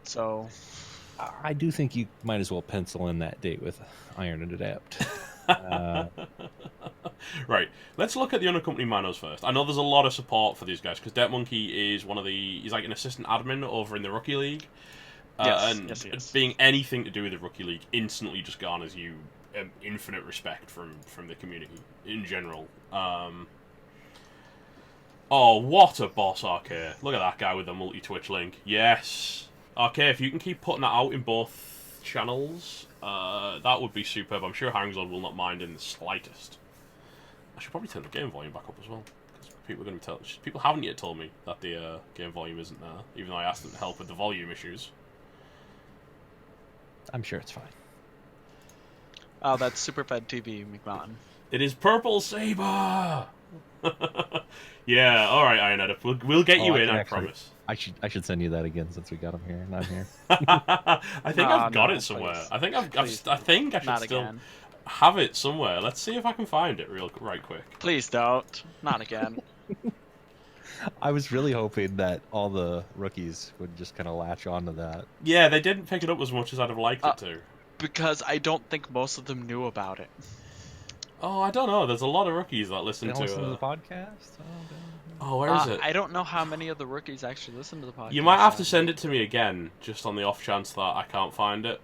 So I do think you might as well pencil in that date with Iron and Adapt. Right, let's look at the unaccompanied Minos first. I know there's a lot of support for these guys because Debt Monkey is he's like an assistant admin over in the Rookie League. And yes. being anything to do with the Rookie League instantly just garners you infinite respect from the community in general. Oh, what a boss, RK. Look at that guy with the multi-Twitch link. Yes. RK, if you can keep putting that out in both channels, that would be superb. I'm sure Hangzon will not mind in the slightest. I should probably turn the game volume back up as well. Because people are going to people haven't yet told me that the game volume isn't there, even though I asked them to help with the volume issues. I'm sure it's fine. Oh, that's Superfed TV, McMountain. It is Purple Saber! Yeah, alright, Iron Edip. We'll get you in, I promise. I should send you that again since we got him here and I'm here. I think I've got it somewhere. Please. I think I think I should still have it somewhere. Let's see if I can find it right quick. Please don't. Not again. I was really hoping that all the rookies would just kind of latch onto that. Yeah, they didn't pick it up as much as I'd have liked it to. Because I don't think most of them knew about it. Oh, I don't know. There's a lot of rookies that listen to the podcast. Oh, where is it? I don't know how many of the rookies actually listen to the podcast. You might have to send it to me again, just on the off chance that I can't find it.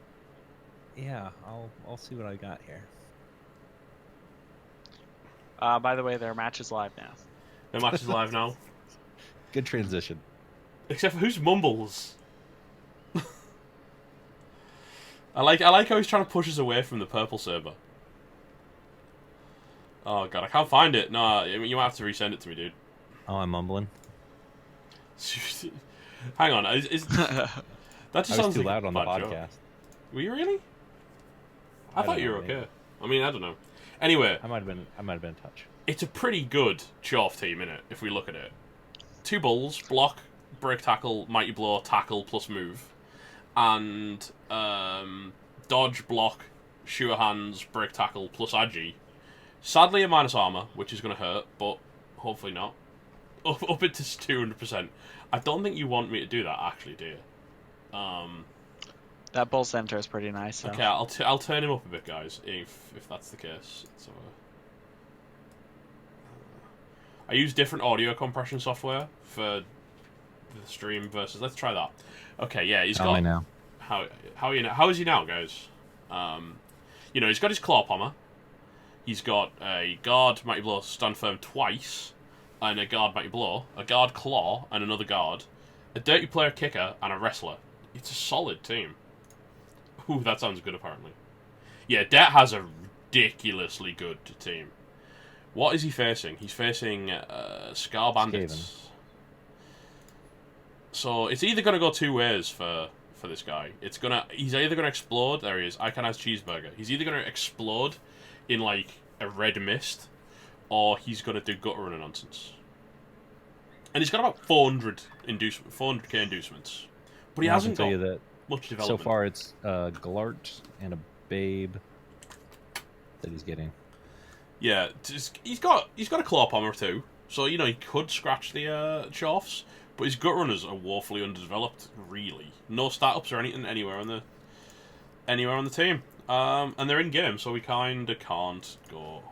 Yeah, I'll see what I got here. By the way, their match is live now. Their match is live now. Good transition. Except for who's Mumbles? I like how he's trying to push us away from the Purple Saber. Oh god, I can't find it. No, you might have to resend it to me, dude. Oh, I'm mumbling. Hang on, that just I sounds was too like loud a on the bad podcast. joke. Were you really? I thought you were okay. Maybe. I mean, I don't know. Anyway, I might have been in touch. it's a pretty good Choff team, innit, if we look at it. 2 bulls, block, break tackle, mighty blow, tackle plus move. And dodge, block, sure hands, break tackle plus agi. Sadly a minus armor, which is going to hurt, but hopefully not. Up it to 200%. I don't think you want me to do that, actually, do you? That bull center is pretty nice. So. Okay, I'll turn him up a bit, guys, if that's the case. So, I use different audio compression software for the stream versus. Let's try that. Okay, yeah, he's got. Now. How is he now, guys? He's got his claw pommer. He's got a guard mighty blow stand firm twice, and a guard mighty blow, a guard claw, and another guard, a dirty player kicker, and a wrestler. It's a solid team. Ooh, that sounds good, apparently. Yeah, Det has a ridiculously good team. What is he facing? He's facing Scar Bandits. Skaven. So it's either going to go two ways for this guy. He's either going to explode. There he is. Iconize Cheeseburger. He's either going to explode in like a red mist, or he's going to do gutter runner nonsense. And he's got about 400k inducements, but he hasn't got much development. So far, it's Glart and a Babe that he's getting. Yeah, he's got a claw pommer too, so he could scratch the Choffs, but his gut runners are woefully underdeveloped. Really, no stat ups or anything anywhere on the team, and they're in game, so we kinda can't go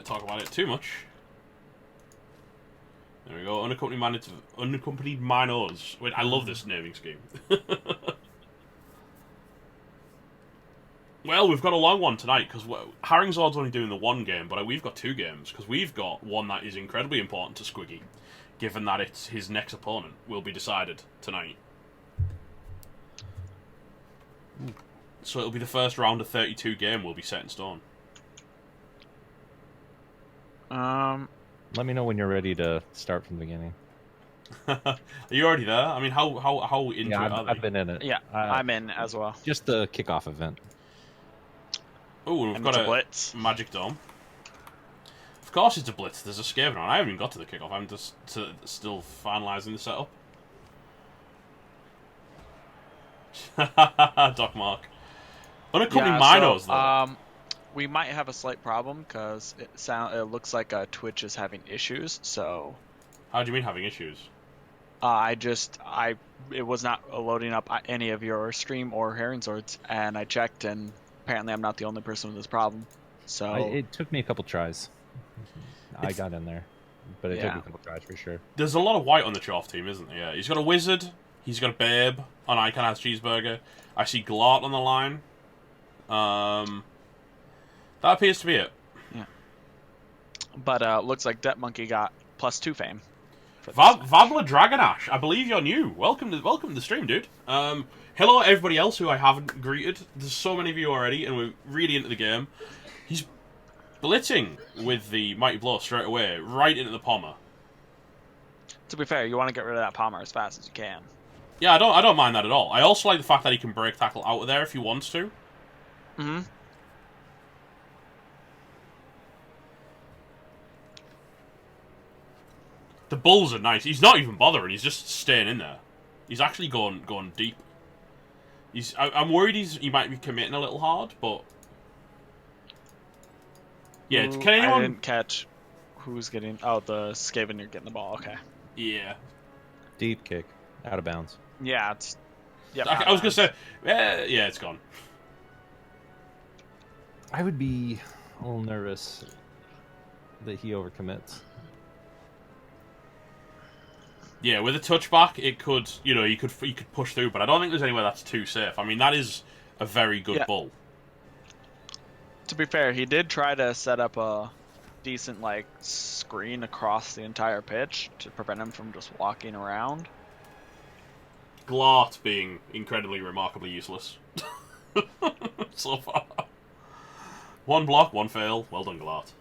talk about it too much. There we go, unaccompanied Minos. Wait, I love this naming scheme. Well, we've got a long one tonight, because Haringzord's only doing the one game, but we've got 2 games, because we've got one that is incredibly important to Squiggy, given that it's his next opponent will be decided tonight. So it'll be the first round of 32 game will be set in stone. Let me know when you're ready to start from the beginning. Are you already there? I mean, how into it are they? I've been in it. Yeah, I'm in as well. Just the kickoff event. Oh, and we've got a blitz. Magic Dome. Of course it's a blitz. There's a Skaven on. I haven't even got to the kickoff. I'm just still finalising the setup. Doc Mark. Unaccompanied Minos, though. We might have a slight problem, because it looks like Twitch is having issues, so... How do you mean having issues? It was not loading up any of your stream or Herring Swords, and I checked, and apparently I'm not the only person with this problem. So It took me a couple tries. I got in there, but it took me Yeah. a couple tries for sure. There's a lot of white on the Choff team, isn't there? Yeah, he's got a Wizard. He's got a Babe on Icon has Cheeseburger. I see Glart on the line. That appears to be it. but looks like Det Monkey got +2 fame. for this match. Vabla Dragonash, I believe you're new. Welcome to the stream, dude. Hello everybody else who I haven't greeted. There's so many of you already, and we're really into the game. He's blitzing with the Mighty Blow straight away, right into the Pommer. To be fair, you want to get rid of that Palmer as fast as you can. Yeah, I don't mind that at all. I also like the fact that he can break tackle out of there if he wants to. Mm-hmm. The bulls are nice. He's not even bothering. He's just staying in there. He's actually going deep. I'm worried he might be committing a little hard, but yeah. Ooh, Can anyone? I didn't catch who's getting. Oh, the Skaven, you're getting the ball. Okay. Yeah. Deep kick, out of bounds. Yeah, it's. Yeah. I was gonna say, yeah, it's gone. I would be a little nervous that he overcommits. Yeah, with a touchback, it could, you could push through, but I don't think there's anywhere that's too safe. I mean, that is a very good bull. To be fair, he did try to set up a decent screen across the entire pitch to prevent him from just walking around. Glart being incredibly, remarkably useless so far. One block, one fail. Well done, Glart.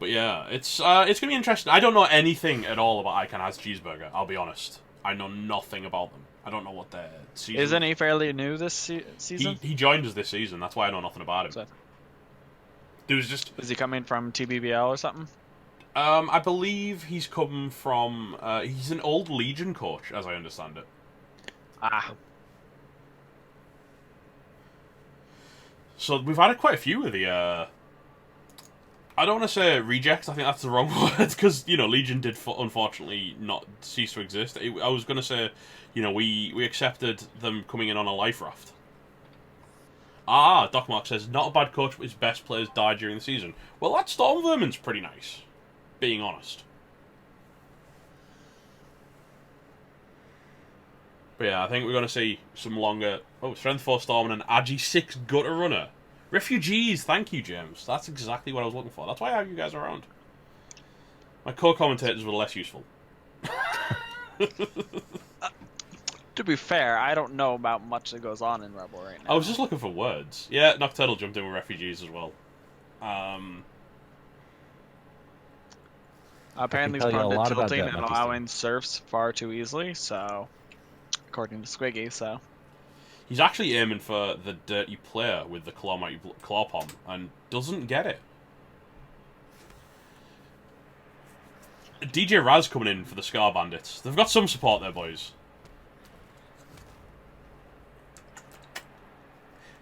But yeah, it's gonna be interesting. I don't know anything at all about Icon as Cheeseburger. I'll be honest. I know nothing about them. I don't know what their season. Isn't he fairly new this season? He joined us this season. That's why I know nothing about him. So, There was just. is he coming from TBBL or something? I believe he's come from. He's an old Legion coach, as I understand it. Ah. So we've had quite a few of the. I don't want to say rejects. I think that's the wrong word because Legion did unfortunately not cease to exist. I was going to say, we accepted them coming in on a life raft. Doc Mark says not a bad coach, but his best players died during the season. Well, that Storm Vermin's pretty nice, being honest. But yeah, I think we're going to see some longer. Oh, Strength 4 Storm and an Agi 6 Gutter Runner. Refugees, thank you, James. That's exactly what I was looking for. That's why I have you guys around. My co-commentators were less useful. To be fair, I don't know about much that goes on in Rebel right now. I was just looking for words. Yeah, Nocturnal jumped in with refugees as well. Apparently, he's tell you a prone lot to about tilting that and monkey allowing surfs far too easily. So, according to Squiggy, so He's actually aiming for the dirty player with the claw palm and doesn't get it. DJ Raz coming in for the Scar Bandits. They've got some support there, boys.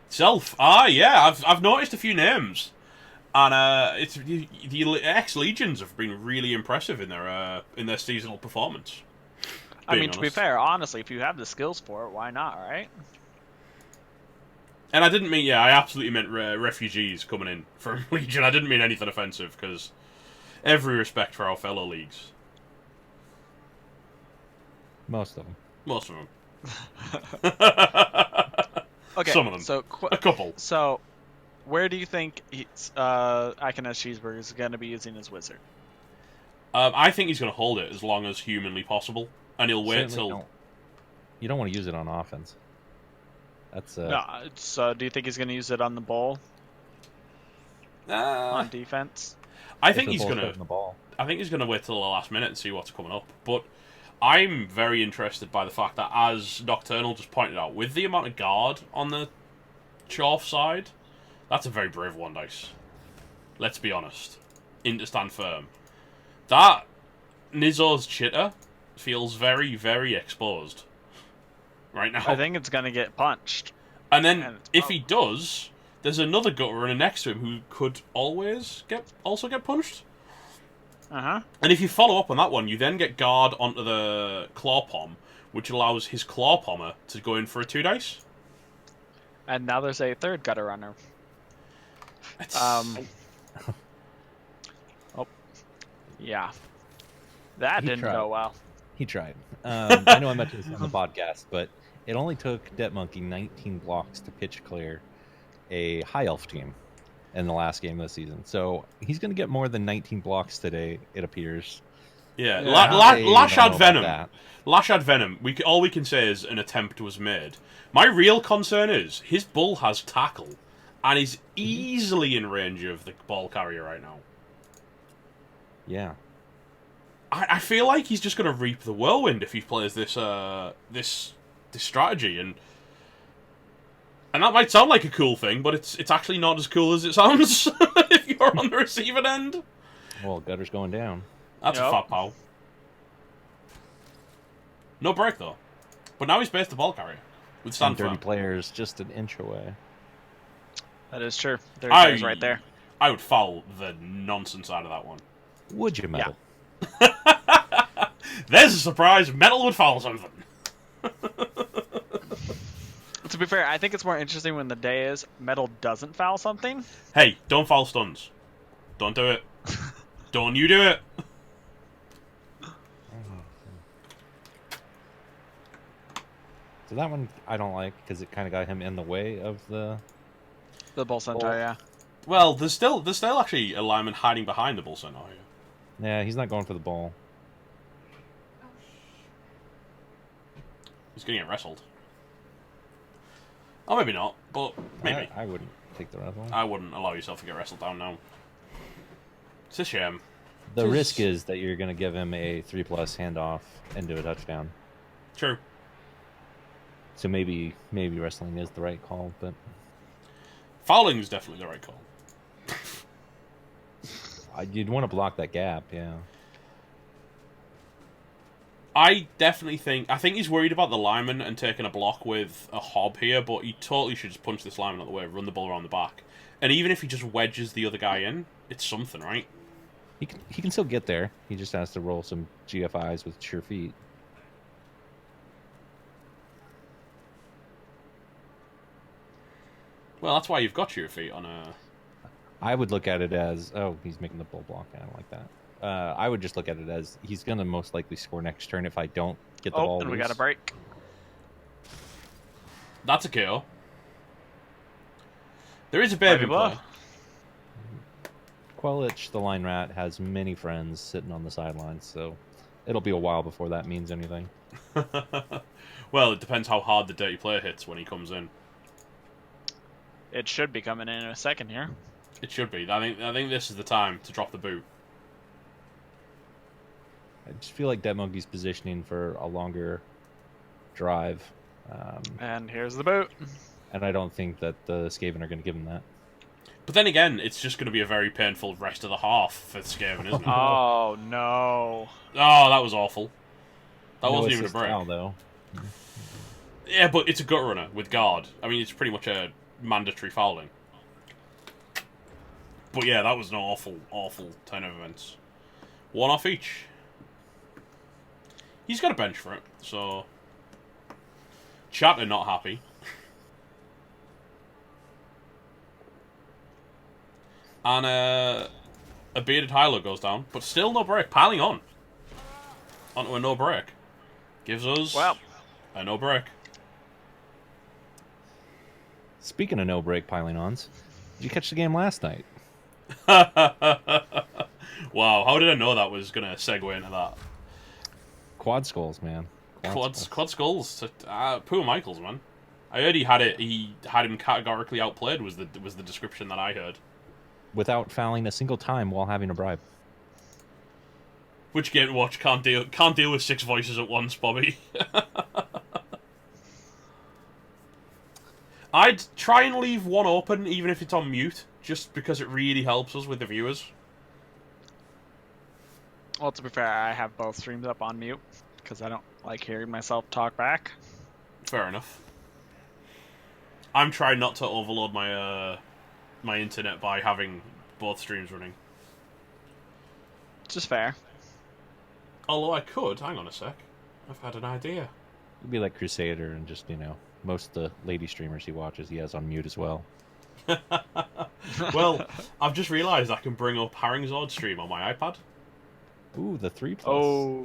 Self. Yeah, I've noticed a few names. And it's the ex-Legions have been really impressive in their seasonal performance. I mean, to be honest. fair, honestly, if you have the skills for it, why not, right? And I didn't mean, I absolutely meant refugees coming in from Legion. I didn't mean anything offensive, because every respect for our fellow leagues. Most of them. Most of them. Okay, Some of them. So A couple. So, where do you think Icon as Cheeseburger is going to be using his wizard? I think he's going to hold it as long as humanly possible, and he'll wait Certainly till... don't. You don't want to use it on offense. That's No, so do you think he's going to use it on the ball on defense? I think he's going the to... ball. I think he's going to wait till the last minute and see what's coming up. But I'm very interested by the fact that, as Nocturnal just pointed out, with the amount of guard on the Chorf side, that's a very brave one dice. Let's be honest. In to stand firm. That Nizzo's chitter feels very, very exposed right now. I think it's going to get punched. And then, if he does, there's another gutter runner next to him who could also get punched. Uh-huh. And if you follow up on that one, you then get guard onto the claw pom, which allows his claw pommer to go in for a 2 dice. And now there's a third gutter runner. It's... Oh. Yeah. That He didn't tried. go well. He tried. I know I mentioned this on the podcast, but it only took Det Monkey 19 blocks to pitch clear a high elf team in the last game of the season. So he's going to get more than 19 blocks today, it appears. Yeah, Yeah. Lash I out don't know about Venom. that. Lash out Venom. All we can say is an attempt was made. My real concern is his bull has tackle and is easily in range of the ball carrier right now. Yeah. I feel like he's just going to reap the whirlwind if he plays this this strategy, and that might sound like a cool thing, but it's actually not as cool as it sounds if you're on the receiving end. Well, Gutter's going down. That's a fat pal. No break though, but now he's based the ball carrier with stand 30 firm. players just an inch away. That is true. There's right there. I would foul the nonsense out of that one. Would you, Metal? There's a surprise. Metal would foul something. To be fair, I think it's more interesting when the day is Metal doesn't foul something. Hey, don't foul stuns. Don't do it. Don't you do it. So that one I don't like because it kind of got him in the way of the... The Bull Centaur, yeah. Well, there's still actually a lineman hiding behind the bull centaur here. Yeah, he's not going for the ball. He's gonna get wrestled. Oh, maybe not, but maybe. I wouldn't take the wrestle. I wouldn't allow yourself to get wrestled down now. It's a shame. The risk is that you're going to give him a 3+ handoff and do a touchdown. True. So maybe wrestling is the right call, but Fouling is definitely the right call. you'd want to block that gap, yeah. I think he's worried about the lineman and taking a block with a hob here, but he totally should just punch this lineman out the way, run the ball around the back. And even if he just wedges the other guy in, it's something, right? He can still get there. He just has to roll some GFIs with sure feet. Well, that's why you've got your feet on a... I would look at it as, oh, he's making the bull block. I don't like that. I would just look at it as he's going to most likely score next turn if I don't get the ball and we loose. got a break. That's a KO. There is a baby in play. Quellich, the line rat, has many friends sitting on the sidelines, so it'll be a while before that means anything. Well, it depends how hard the dirty player hits when he comes in. It should be coming in a second here. It should be. I think this is the time to drop the boot. I just feel like Det Monkey's positioning for a longer drive. And here's the boot. And I don't think that the Skaven are going to give him that. But then again, it's just going to be a very painful rest of the half for Skaven, isn't it? Oh, no. Oh, that was awful. That No wasn't even a assist break. foul, though. Yeah, but it's a gut runner with guard. I mean, it's pretty much a mandatory fouling. But yeah, that was an awful, awful turn of events. One off each. He's got a bench for it, so... Chat are not happy. And a bearded Hylo goes down, but still no break. Piling on. Onto a no break. Gives us a no break. Speaking of no break piling ons, did you catch the game last night? Wow, how did I know that was going to segue into that? Quad skulls, man. Quad skulls. Poor Michaels, man. I heard he had him categorically outplayed was the description that I heard. Without fouling a single time while having a bribe. Which Game Watch can't deal with 6 voices at once, Bobby. I'd try and leave one open, even if it's on mute, just because it really helps us with the viewers. Well, to be fair, I have both streams up on mute because I don't like hearing myself talk back. Fair enough. I'm trying not to overload my my internet by having both streams running. which is fair. Although I could, hang on a sec. I've had an idea. He'd be like Crusader and just, most of the lady streamers he watches, he has on mute as well. Well, I've just realised I can bring up Haringzord stream on my iPad. Ooh, the 3+. Oh.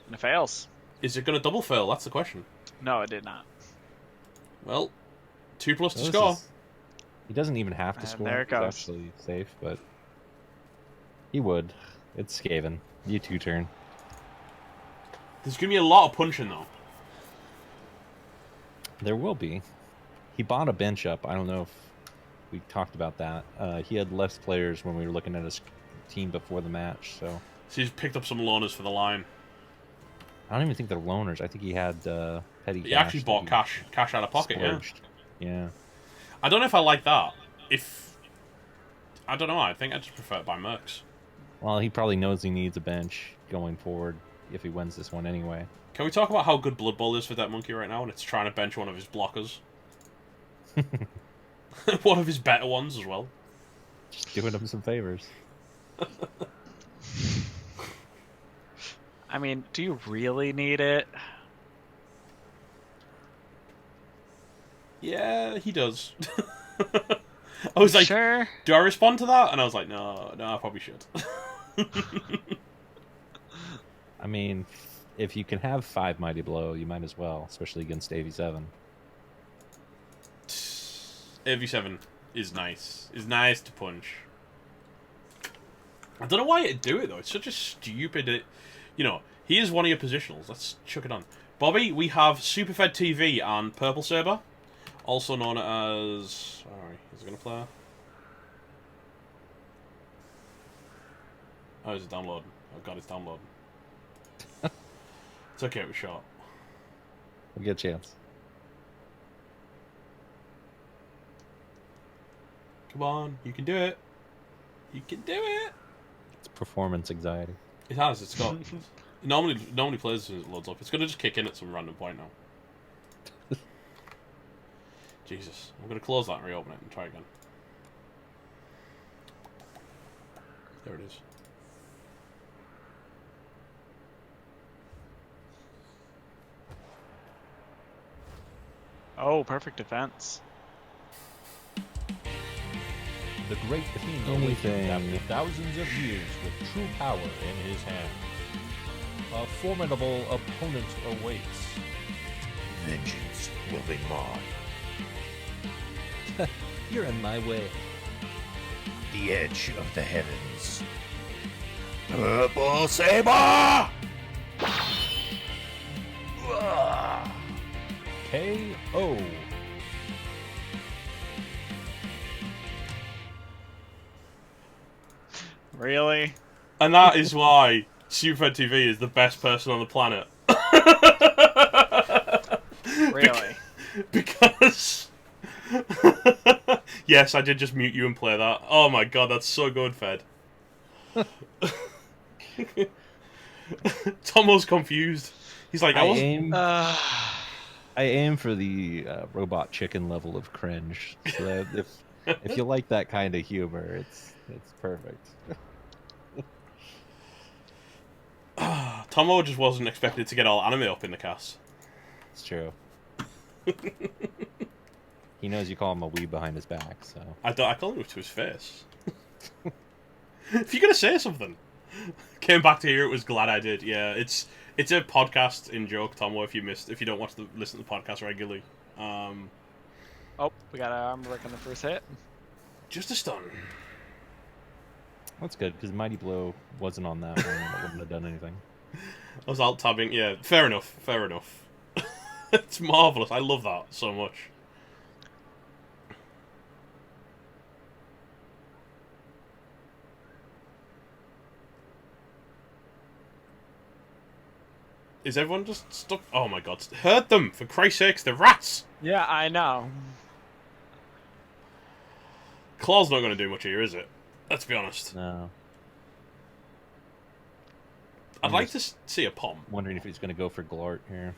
And it fails. Is it going to double fail? That's the question. No, it did not. Well, 2+ to So this score. He doesn't even have to And score. there it It's goes. actually safe, but he would. It's Skaven. You 2-turn. There's going to be a lot of punching, though. There will be. He bought a bench up. I don't know if we talked about that. He had less players when we were looking at his team before the match, so So he's picked up some loaners for the line. I don't even think they're loaners. I think he had petty He cash actually that bought he cash out of pocket, yeah. splurged. Yeah. I don't know if I like that. I don't know, I think I just prefer to buy mercs. Well, he probably knows he needs a bench going forward if he wins this one anyway. Can we talk about how good Blood Bowl is for that monkey right now, and it's trying to bench one of his blockers? One of his better ones as well. Just doing him some favors. I mean, do you really need it? Yeah, he does. I was like, Sure. do I respond to that? And I was like, no, I probably should. I mean, if you can have 5 Mighty Blow, you might as well, especially against AV7. AV7 is nice. Is nice to punch. I don't know why it'd do it, though. It's such a stupid... he is one of your positionals. Let's chuck it on. Bobby, we have Superfed TV and Purple Saber, also known as... Sorry, is it going to play? Oh, is it downloading? Oh god, it's downloading. It's okay, it was short. We'll get a chance. Come on, you can do it. You can do it. It's performance anxiety. It has, it's got... It normally plays as soon as it loads up. It's going to just kick in at some random point now. Jesus. I'm going to close that and reopen it and try again. There it is. Oh, perfect defense. The great king awakened after thousands of years with true power in his hand. A formidable opponent awaits. Vengeance will be mine. You're in my way. The edge of the heavens. Purple Saber! KO. Really? And that is why Superfed TV is the best person on the planet. Really? Because... Yes, I did just mute you and play that. Oh my god, that's so good, Fed. Tomo's confused. He's like, I aim for the robot chicken level of cringe. So that if you like that kind of humor, it's perfect. Tomo just wasn't expected to get all anime up in the cast. It's true. He knows you call him a weeb behind his back, so... I call him to his face. If you're gonna say something. Came back to hear it, was glad I did. Yeah, it's a podcast in joke, Tomo, if you don't listen to the podcast regularly. Oh, we got our armor work on the first hit. Just a stun. That's good, because Mighty Blow wasn't on that one, and it wouldn't have done anything. I was alt-tabbing, yeah, fair enough. It's marvellous, I love that so much. Is everyone just stuck? Oh my god, hurt them, for Christ's sakes, they're rats! Yeah, I know. Claw's not going to do much here, is it? Let's be honest. No. I'd like to see a pom. Wondering if he's going to go for Glart here.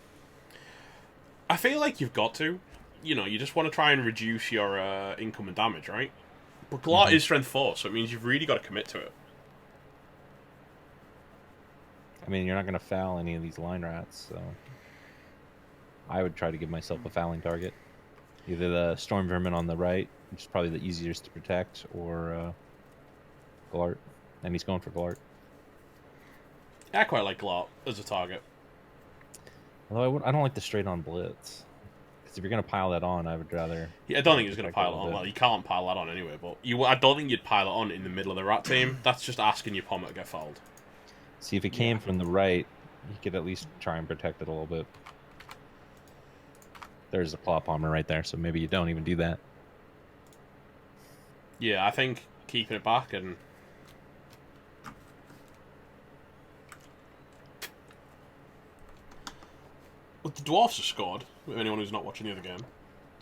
I feel like you've got to. You just want to try and reduce your income and damage, right? But Glart is strength 4, so it means you've really got to commit to it. I mean, you're not going to foul any of these line rats, so I would try to give myself a fouling target. Either the Storm Vermin on the right, which is probably the easiest to protect, or Glart. And he's going for Glart. I quite like Glart as a target. Although I don't like the straight-on blitz. Because if you're going to pile that on, I would rather... Yeah, I don't think he's going to pile it on. Well, you can't pile that on anyway, but I don't think you'd pile it on in the middle of the rat team. That's just asking your Pommer to get fouled. See, if it came from the right, you could at least try and protect it a little bit. There's a Claw Pommer right there, so maybe you don't even do that. Yeah, I think keeping it back and... But the Dwarfs have scored, with anyone who's not watching the other game.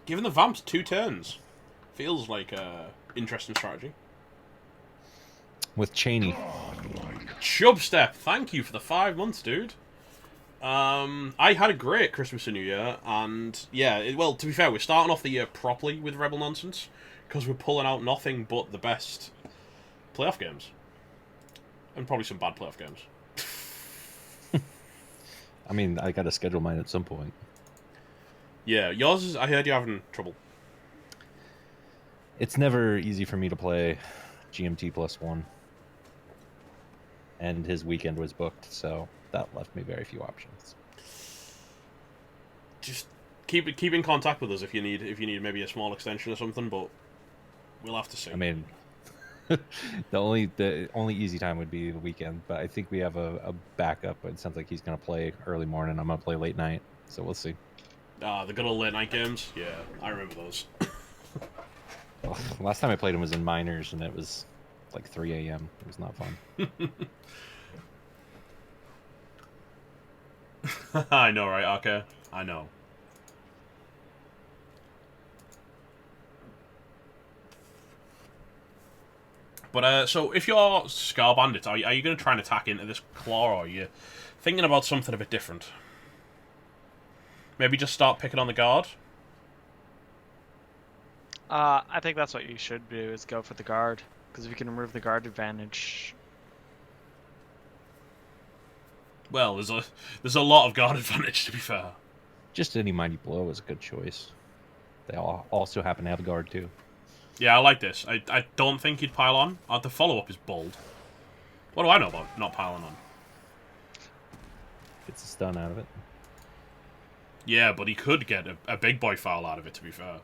Giving the Vamps 2 turns. Feels like a interesting strategy. With Cheney. Chubstep, thank you for the 5 months, dude. I had a great Christmas and New Year, and yeah, well, to be fair, we're starting off the year properly with Rebel nonsense, because we're pulling out nothing but the best playoff games. And probably some bad playoff games. I mean, I got to schedule mine at some point. Yeah, yours is, I heard you're having trouble. It's never easy for me to play GMT +1. And his weekend was booked, so that left me very few options. Just keep in contact with us if you need maybe a small extension or something, but we'll have to see. I mean, the only easy time would be the weekend, but I think we have a backup. It sounds like he's going to play early morning. I'm going to play late night, so we'll see. The good old late night games? Yeah, I remember those. Last time I played him was in minors, and it was like 3 a.m. It was not fun. I know, right, okay? I know. But, so, if you're Scar Bandits, are you going to try and attack into this claw, or are you thinking about something a bit different? Maybe just start picking on the guard? I think that's what you should do, is go for the guard. Because if you can remove the guard advantage... Well, there's a lot of guard advantage, to be fair. Just any mighty blow is a good choice. They all also happen to have a guard, too. Yeah, I like this. I don't think he'd pile on. The follow-up is bold. What do I know about not piling on? Gets a stun out of it. Yeah, but he could get a big boy foul out of it, to be fair.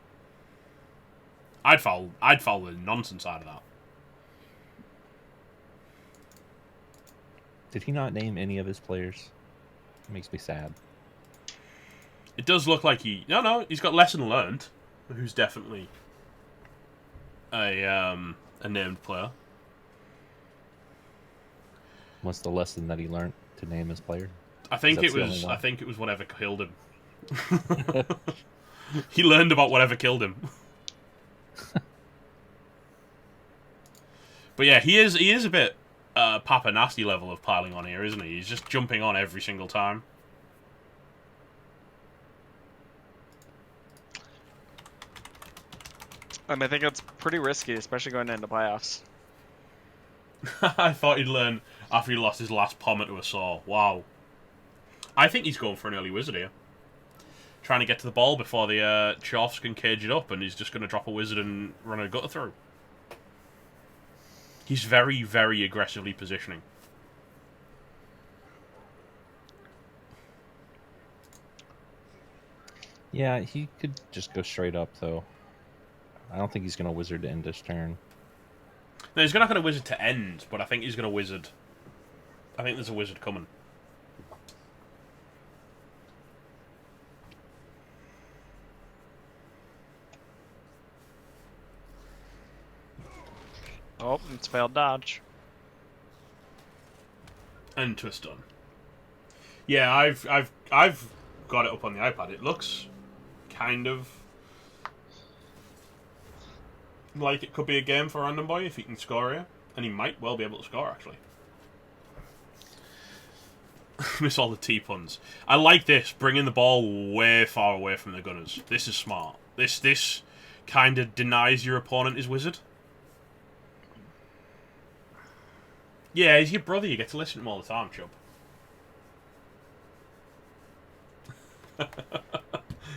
I'd foul the nonsense out of that. Did he not name any of his players? It makes me sad. It does look like he's got lesson learned, who's definitely a named player. What's the lesson that he learned to name his player? I think it was whatever killed him. He learned about whatever killed him. But yeah, he is a bit Papa Nasty level of piling on here, isn't he? He's just jumping on every single time. And I think it's pretty risky, especially going into playoffs. I thought he'd learn after he lost his last Pommer to a saw. Wow. I think he's going for an early wizard here. Trying to get to the ball before the Choffs can cage it up, and he's just going to drop a wizard and run a gutter through. He's very, very aggressively positioning. Yeah, he could just go straight up, though. I don't think he's going to wizard to end his turn. No, he's not going to wizard to end, but I think he's going to wizard. I think there's a wizard coming. Oh, it's failed dodge. And twist on. Yeah, I've got it up on the iPad. It looks kind of like it could be a game for Random Boy if he can score here, and he might well be able to score actually. Miss all the T-puns. I like this, bringing the ball way far away from the gunners. This is smart. This kind of denies your opponent his wizard. Yeah, he's your brother. You get to listen to him all the time, Chubb.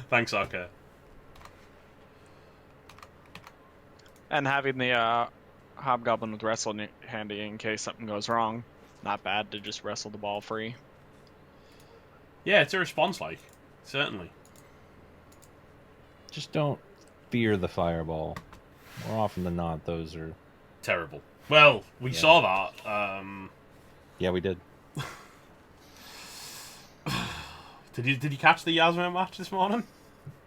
Thanks, Arca. And having the Hobgoblin with Wrestle handy in case something goes wrong. Not bad to just wrestle the ball free. Yeah, it's a response like. Certainly. Just don't fear the fireball. More often than not, those are... Terrible. Well, we saw that. Yeah, we did. Did you catch the Yasmin match this morning?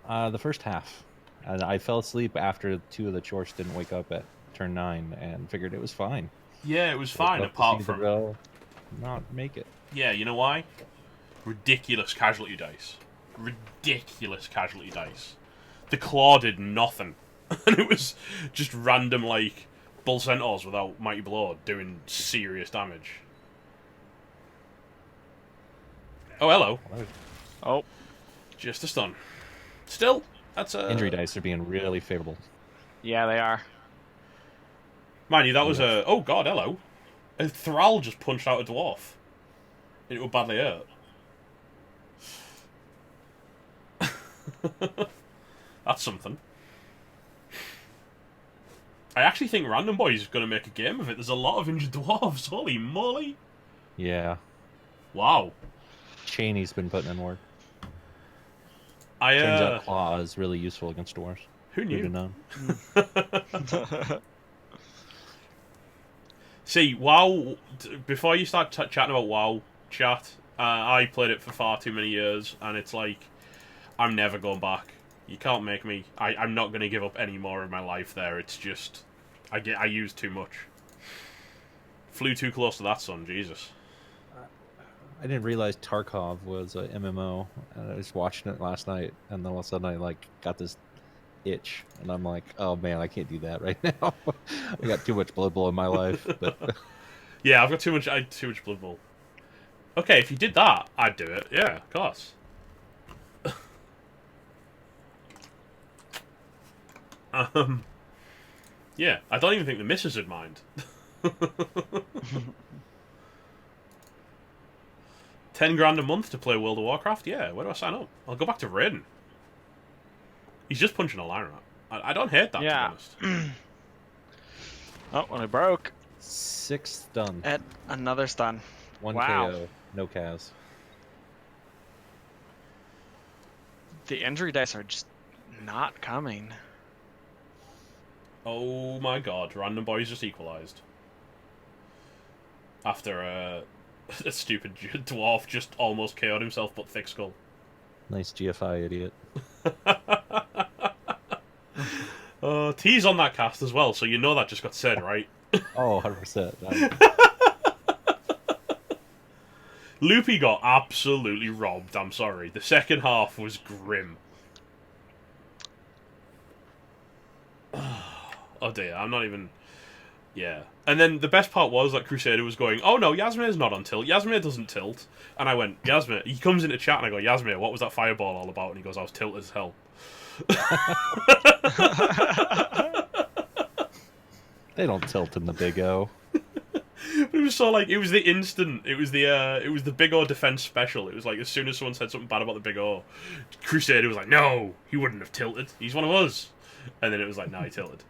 The first half. I fell asleep after 2 of the Chorts didn't wake up at turn 9 and figured it was fine. Yeah, it was fine, Woke up to apart see from... the Bell not make it. Yeah, you know why? Ridiculous casualty dice. Ridiculous casualty dice. The claw did nothing. And it was just random, like, bull centaurs without mighty blow doing serious damage. Oh, hello. Oh. Just a stun. Still, that's a... Injury dice are being really favorable. Yeah, they are. Mind you, that was a... Oh, God, hello. A Thrall just punched out a dwarf. And it was badly hurt. That's something. I actually think Random Boy's going to make a game of it. There's a lot of injured dwarves. Holy moly. Yeah. Wow. Cheney's been putting in work. I Turns out Claw is really useful against dwarves. Who knew? Who'd have known? See, WoW... Before you start chatting about WoW, chat, I played it for far too many years, and it's like, I'm never going back. You can't make me. I'm not going to give up any more of my life there. It's just... I use too much. Flew too close to that sun, Jesus. I didn't realize Tarkov was a MMO, and I was watching it last night, and then all of a sudden I like got this itch, and I'm like, oh man, I can't do that right now. I got too much Blood Bowl in my life. But... Yeah, I've got too much Blood Bowl. Okay, if you did that, I'd do it. Yeah, of course. Yeah, I don't even think the missus would mind. 10 grand a month to play World of Warcraft? Yeah, where do I sign up? I'll go back to Raiden. He's just punching a Lyra. I don't hate that, Yeah. to be honest. Oh, well, it broke. 6 stun. At another stun. 1 Wow. KO. No Kaz. The injury dice are just not coming. Oh my god, Random Boy's just equalised. After a stupid dwarf just almost KO'd himself but thick skull. Nice GFI, idiot. T's on that cast as well, so you know that just got said, right? Oh, 100%. Loopy got absolutely robbed, I'm sorry. The second half was grim. Oh dear, I'm not even... Yeah. And then the best part was that Crusader was going, oh no, Yasmir's not on tilt. Yasmir doesn't tilt. And I went, Yasmir... He comes into chat and I go, Yasmir, what was that fireball all about? And he goes, I was tilted as hell. They don't tilt in the Big O. But it was so like, it was the instant, it was the Big O defense special. It was like, as soon as someone said something bad about the Big O, Crusader was like, no, he wouldn't have tilted. He's one of us. And then it was like, no, he tilted.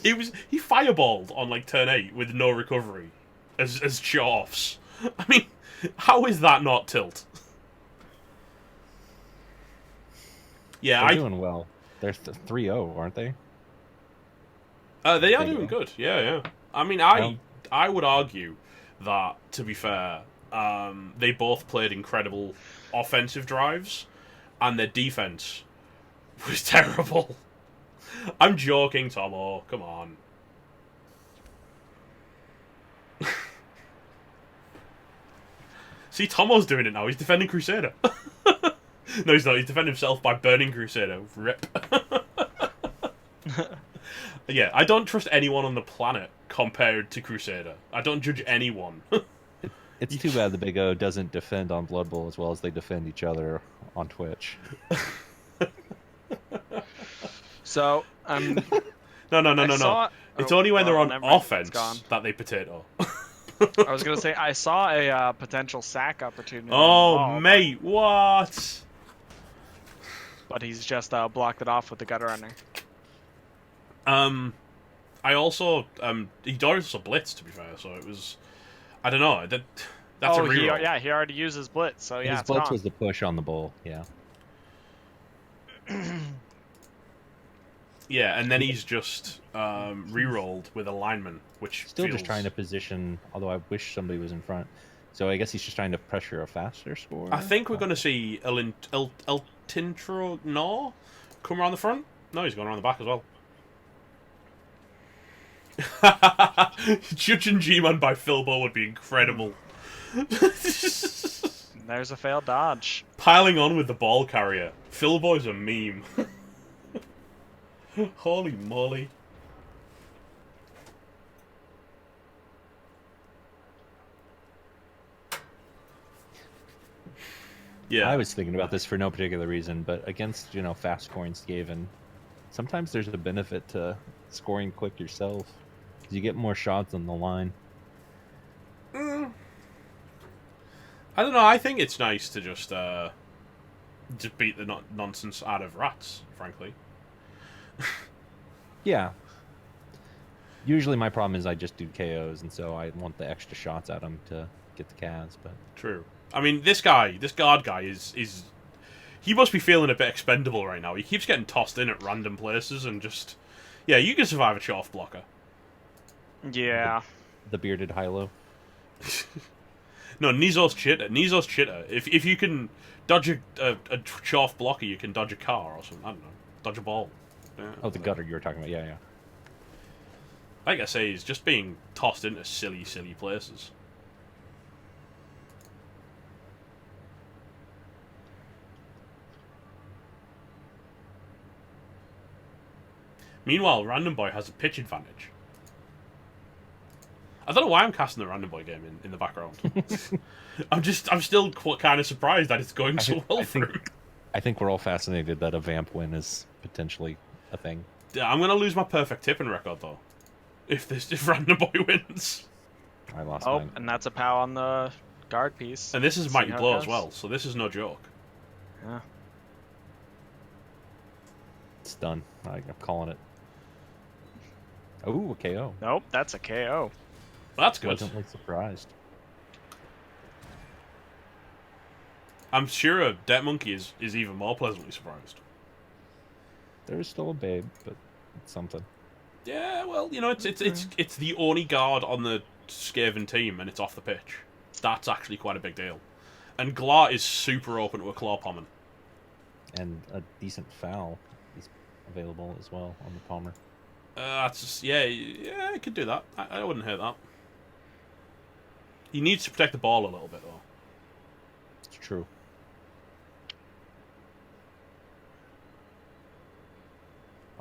He fireballed on like turn 8 with no recovery as show-offs. I mean, how is that not tilt? Yeah, They're doing well. They're 3-0, aren't they? They are doing good. Yeah. I mean, I would argue that, to be fair, they both played incredible offensive drives, and their defense was terrible. I'm joking, Tomo. Come on. See, Tomo's doing it now. He's defending Crusader. No, he's not. He's defending himself by burning Crusader. Rip. Yeah, I don't trust anyone on the planet compared to Crusader. I don't judge anyone. It's too bad the Big O doesn't defend on Blood Bowl as well as they defend each other on Twitch. So, No. It's only when they're on offense that they potato. I was gonna say I saw a potential sack opportunity. Oh, on the wall, mate, what? but he's just blocked it off with the gutter runner. I also he dodged a blitz, to be fair, so it was, I don't know, that's a reroll. He already used his blitz, so yeah, His it's blitz gone. was the push on the bull. Yeah. Yeah, and then he's just re-rolled with a lineman, which Still feels... just trying to position, although I wish somebody was in front. So I guess he's just trying to pressure a faster score. I think we're going to see El Tintro No come around the front. No, he's going around the back as well. Judging G-Man by Philbo would be incredible. There's a failed dodge. Piling on with the ball carrier. Philbo's a meme. Holy moly. Yeah. I was thinking about this for no particular reason, but against, fast scoring Skaven, sometimes there's a benefit to scoring quick yourself. You get more shots on the line. I don't know, I think it's nice to just beat the nonsense out of rats, frankly. Yeah. Usually my problem is I just do KOs, and so I want the extra shots at them to get the Cavs, but... True. I mean, this guard guy is he must be feeling a bit expendable right now. He keeps getting tossed in at random places and just... Yeah, you can survive a chaff blocker. Yeah. The bearded high-low. No, Nizos Chitter. If you can dodge a chaff blocker, you can dodge a car or something. I don't know. Dodge a ball. Yeah, Oh, the gutter you were talking about. Yeah, yeah. Like I say, he's just being tossed into silly, silly places. Meanwhile, Random Boy has a pitch advantage. I don't know why I'm casting the Random Boy game in the background. I'm still kind of surprised that it's going so well for him. I think we're all fascinated that a Vamp win is potentially a thing. Yeah, I'm gonna lose my perfect tipping record though. If Random Boy wins. I lost Oh, mine. and that's a POW on the guard piece. And this is See Mighty how it Blow goes. as well, so this is no joke. Yeah. It's done. I'm calling it. Ooh, a KO. Nope, that's a KO. That's good. Pleasantly surprised. I'm sure Debt Monkey is even more pleasantly surprised. There's still a babe, but it's something. Yeah, well, it's the only guard on the Skaven team, and it's off the pitch. That's actually quite a big deal. And Glar is super open to a claw pommon. And a decent foul is available as well on the Palmer. That's just, yeah, I could do that. I wouldn't hate that. He needs to protect the ball a little bit, though. It's true.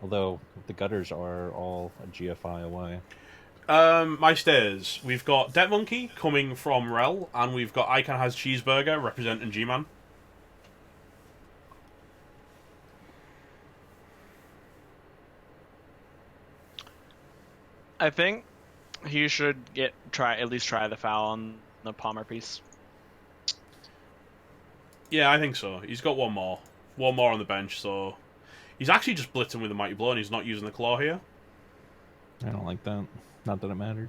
Although the gutters are all a GFI away. My stairs. We've got Debt Monkey coming from Rel, and we've got Icon has Cheeseburger representing G-Man. I think he should at least try the foul on the Palmer piece. Yeah, I think so. He's got one more on the bench, so he's actually just blitzing with a Mighty Blow, and he's not using the claw here. I don't like that. Not that it mattered.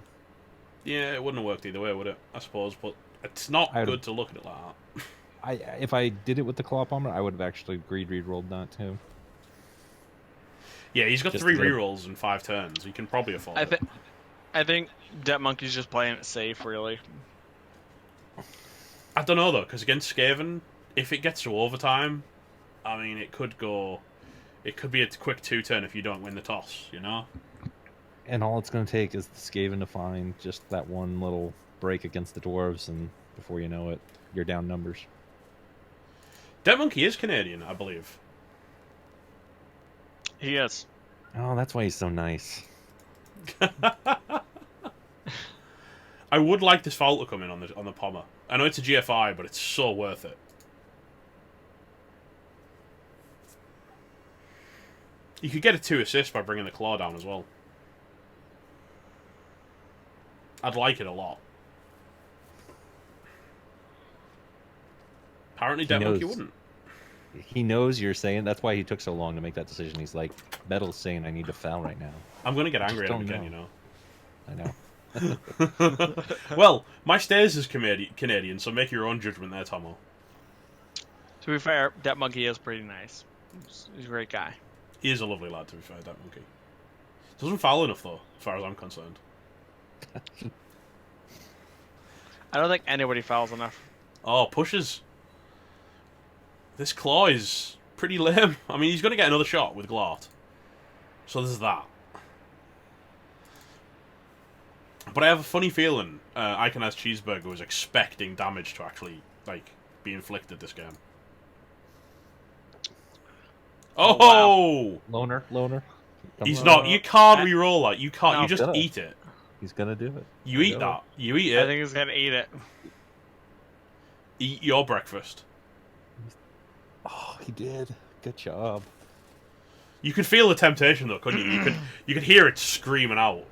Yeah, it wouldn't have worked either way, would it? I suppose, but it's not good to look at it like that. If I did it with the claw Palmer, I would have actually re-rolled that too. Yeah, he's got Just 3 to get rerolls in 5 turns. He can probably afford it. I think Debt Monkey's just playing it safe, really. I don't know, though, because against Skaven, if it gets to overtime, I mean, it could be a quick 2-turn if you don't win the toss, you know? And all it's going to take is the Skaven to find just that one little break against the Dwarves, and before you know it, you're down numbers. Debt Monkey is Canadian, I believe. He is. Oh, that's why he's so nice. I would like this foul to come in on the Pommer. I know it's a GFI, but it's so worth it. You could get a 2 assist by bringing the claw down as well. I'd like it a lot. Apparently, He Dead Monkey knows. wouldn't. He knows you're saying. That's why he took so long to make that decision. He's like, Metal's saying I need to foul right now. I'm going to get angry at Just him don't again, know. you know. I know. Well, my stairs is Canadian, so make your own judgment there, Tomo. To be fair, Dead Monkey is pretty nice. He's a great guy. He is a lovely lad, to be fair, Dead Monkey. Doesn't foul enough, though, as far as I'm concerned. I don't think anybody fouls enough. Oh, pushes. This claw is pretty lame. I mean, he's going to get another shot with Glart. So there's that. But I have a funny feeling Iconaz Cheeseburger was expecting damage to actually, like, be inflicted this game. Oh! Loner. He's on. not. You can't re-roll that. You can't. No, you just gonna. eat it. He's gonna do it. You eat that. You eat it. I think he's gonna eat it. Eat your breakfast. Oh, he did. Good job. You could feel the temptation, though, couldn't you? You could hear it screaming out.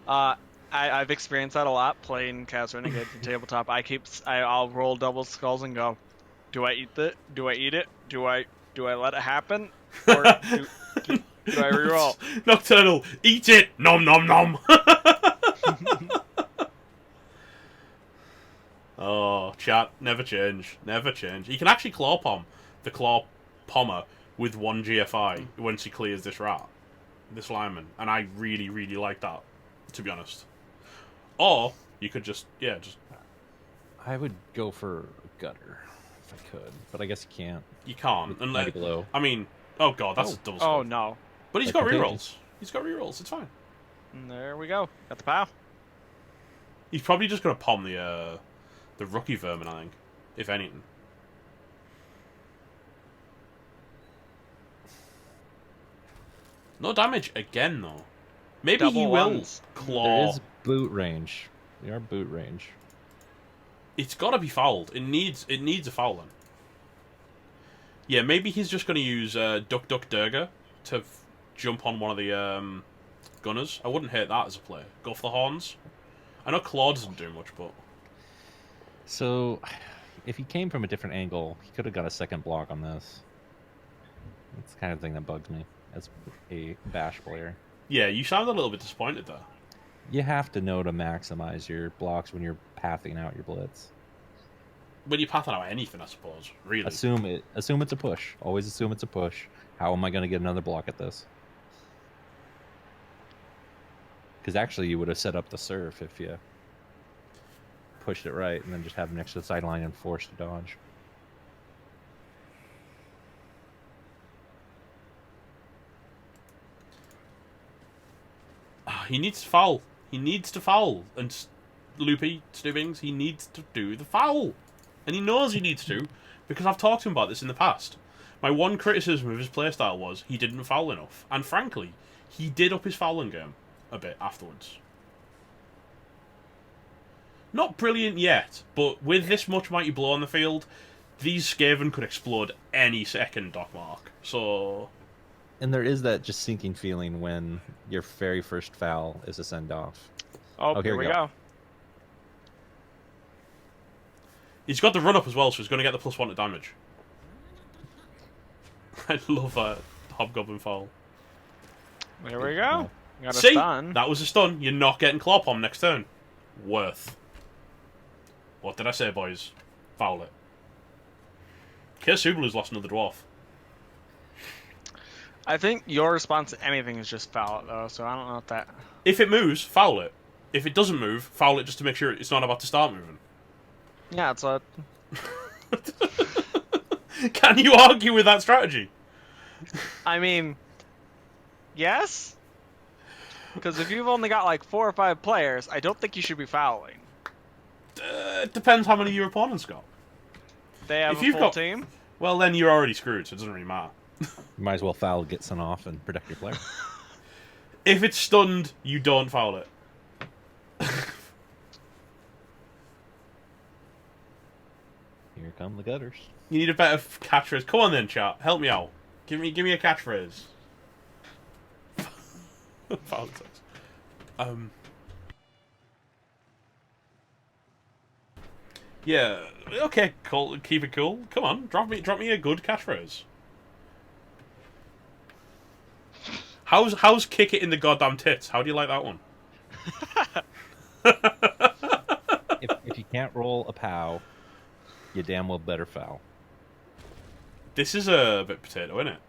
I've experienced that a lot playing Chaos Renegades and tabletop. I'll roll double skulls and go, do I eat it? Do I eat it? Do I let it happen? Or do I reroll? Nocturnal, eat it! Nom nom nom! Oh, chat, never change. Never change. You can actually claw palm the claw pommer with one GFI once he clears this rat. This lineman. And I really, really like that, to be honest. Or, you could just. I would go for gutter if I could, but I guess you can't. You can't. Mighty Blow. I mean, oh god, that's a double skull. Oh no. But he's Like got Contagious. rerolls. He's got rerolls, it's fine. And there we go. Got the pow. He's probably just going to palm the rookie vermin, I think. If anything. No damage again, though. Maybe Double he will ones. There claw. is boot range. They are boot range. It's got to be fouled. It needs a foul then. Yeah, maybe he's just going to use Duck Duck Durga to jump on one of the gunners. I wouldn't hate that as a play. Go for the horns. I know Claw doesn't do much, but... So, if he came from a different angle, he could have got a second block on this. That's the kind of thing that bugs me as a bash player. Yeah, you sound a little bit disappointed there. You have to know to maximize your blocks when you're pathing out your blitz. When you're pathing out anything, I suppose. Really. Assume it's a push. Always assume it's a push. How am I going to get another block at this? Because actually, you would have set up the surf if you pushed it right, and then just have him next to the sideline and forced to dodge. He needs to foul. He needs to foul. And Loopy, Stubbings, he needs to do the foul. And he knows he needs to, because I've talked to him about this in the past. My one criticism of his playstyle was he didn't foul enough. And frankly, he did up his fouling game a bit afterwards. Not brilliant yet, but with this much Mighty Blow on the field, these Skaven could explode any second, Doc Mark. So... And there is that just sinking feeling when your very first foul is a send-off. Oh, here we go. He's got the run-up as well, so he's going to get the +1 to damage. I love that Hobgoblin foul. There we go. Got a See? stun. That was a stun. You're not getting Claw Palm next turn. Worth. What did I say, boys? Foul it. Subaru's lost another dwarf. I think your response to anything is just foul it, though, so I don't know if that... If it moves, foul it. If it doesn't move, foul it just to make sure it's not about to start moving. Yeah, it's a... Can you argue with that strategy? I mean... Yes? Because if you've only got like 4 or 5 players, I don't think you should be fouling. It depends how many your opponent's got. They have If a you've full got- team. Well, then you're already screwed, so it doesn't really matter. You might as well foul, get sent off, and protect your player. If it's stunned, you don't foul it. Here come the gutters. You need a better catchphrase. Come on then, chat. Help me out. Give me a catchphrase. Foul sucks. Yeah. Okay. Cool. Keep it cool. Come on. Drop me a good catchphrase. How's kick it in the goddamn tits? How do you like that one? If you can't roll a POW, you damn well better foul. This is a bit potato, isn't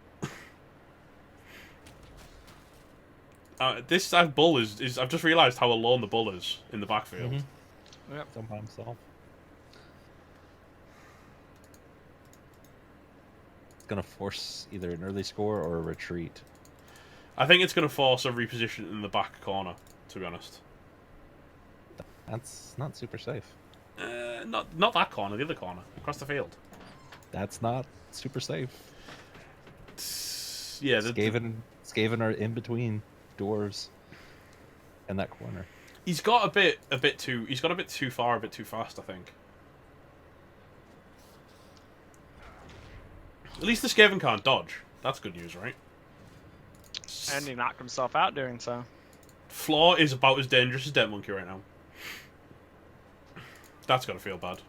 it? This bull is. I've just realised how alone the bull is in the backfield. Mm-hmm. Yep. Some by himself. It's gonna force either an early score or a retreat. I think it's going to force a reposition in the back corner, to be honest. That's not super safe. Not that corner, the other corner, across the field. That's not super safe. Yeah, Skaven are in between dwarves and that corner. He's got a bit too far, a bit too fast, I think. At least the Skaven can't dodge. That's good news, right? And he knocked himself out doing so. Floor is about as dangerous as Dead Monkey right now. That's gotta feel bad.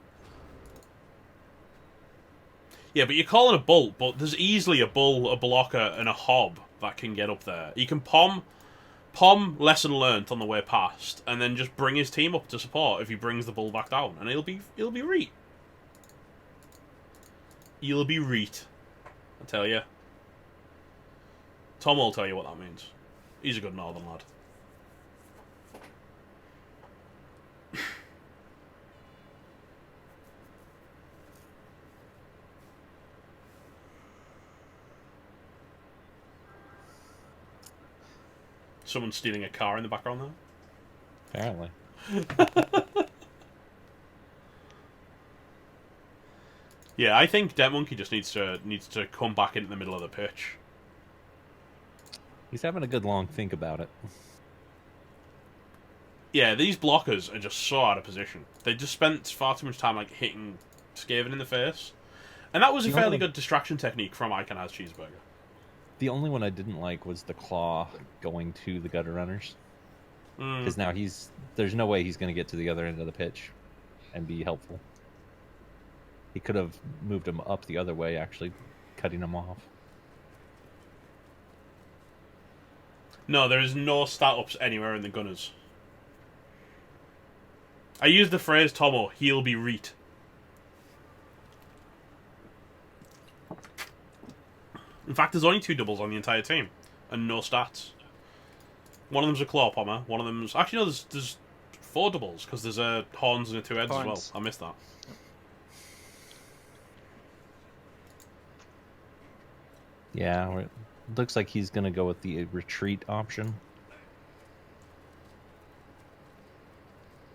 Yeah, but you're calling a bolt, but there's easily a bull, a blocker, and a hob that can get up there. You can pom lesson learnt on the way past, and then just bring his team up to support if he brings the bull back down, and he'll be reet. He'll be reet, I tell you. Tom will tell you what that means. He's a good northern lad. Someone stealing a car in the background there? Apparently. Yeah, I think Dead Monkey just needs to come back into the middle of the pitch. He's having a good long think about it. Yeah, these blockers are just so out of position. They just spent far too much time like hitting Skaven in the face. And that was a fairly good distraction technique from Icon as Cheeseburger. The only one I didn't like was the claw going to the gutter runners. Because now there's no way he's going to get to the other end of the pitch and be helpful. He could have moved him up the other way, actually, cutting him off. No, there is no stat-ups anywhere in the Gunners. I used the phrase, Tomo, he'll be reet. In fact, there's only 2 doubles on the entire team, and no stats. One of them's a claw pommer, one of them's... Actually, no, there's 4 doubles, because there's a horns and a 2 heads as well. I missed that. Yeah, it looks like he's going to go with the retreat option.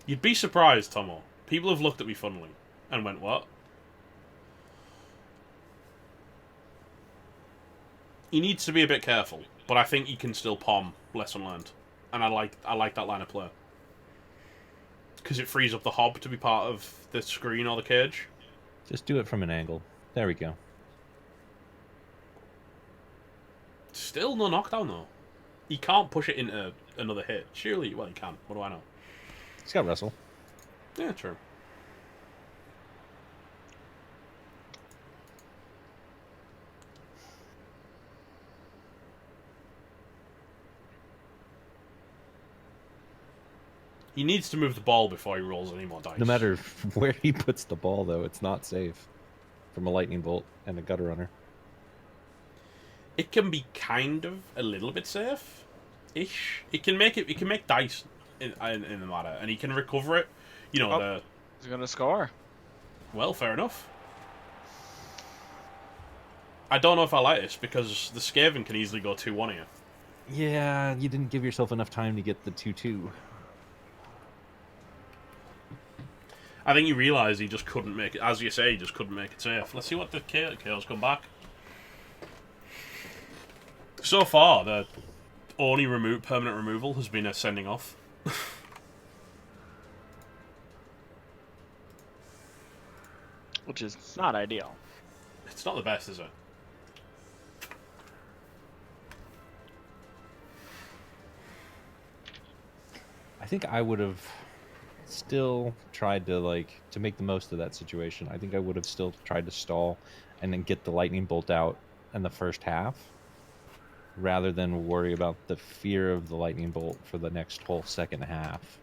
You'd be surprised, Tomo. People have looked at me funnily and went, what? He needs to be a bit careful, but I think he can still palm lesson learned. And I like that line of play. Because it frees up the hob to be part of the screen or the cage. Just do it from an angle. There we go. Still no knockdown, though. He can't push it into another hit. Surely, well, he can. What do I know? He's got wrestle. Yeah, true. He needs to move the ball before he rolls any more dice. No matter where he puts the ball, though, it's not safe from a lightning bolt and a gutter runner. It can be kind of a little bit safe-ish. It can make dice in the matter, and he can recover it. You know, he's gonna score. Well, fair enough. I don't know if I like this, because the Skaven can easily go 2-1 here. Yeah, you didn't give yourself enough time to get the 2-2. I think he realised he just couldn't make it. As you say, he just couldn't make it safe. Let's see what the KOs come back. So far, the only permanent removal has been a sending off. Which is not ideal. It's not the best, is it? I think I would have still tried to make the most of that situation. I think I would have still tried to stall and then get the lightning bolt out in the first half, rather than worry about the fear of the lightning bolt for the next whole second half.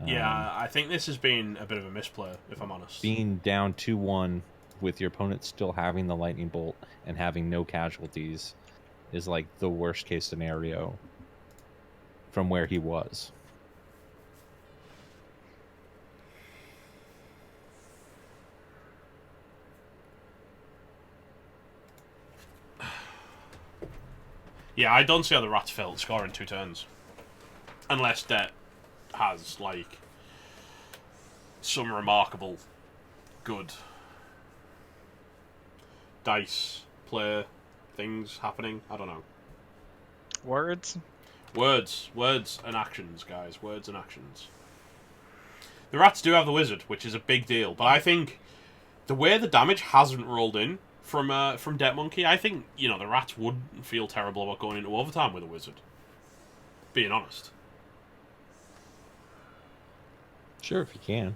Yeah, I think this has been a bit of a misplay, if I'm honest. Being down 2-1 with your opponent still having the lightning bolt and having no casualties is like the worst case scenario from where he was. Yeah, I don't see how the Rats failed scoring 2 turns. Unless Det has, like, some remarkable good dice play things happening. I don't know. Words? Words and actions, guys. Words and actions. The Rats do have the Wizard, which is a big deal, but I think the way the damage hasn't rolled in from Det Monkey, I think, you know, the Rats wouldn't feel terrible about going into overtime with a Wizard. Being honest. Sure, if you can.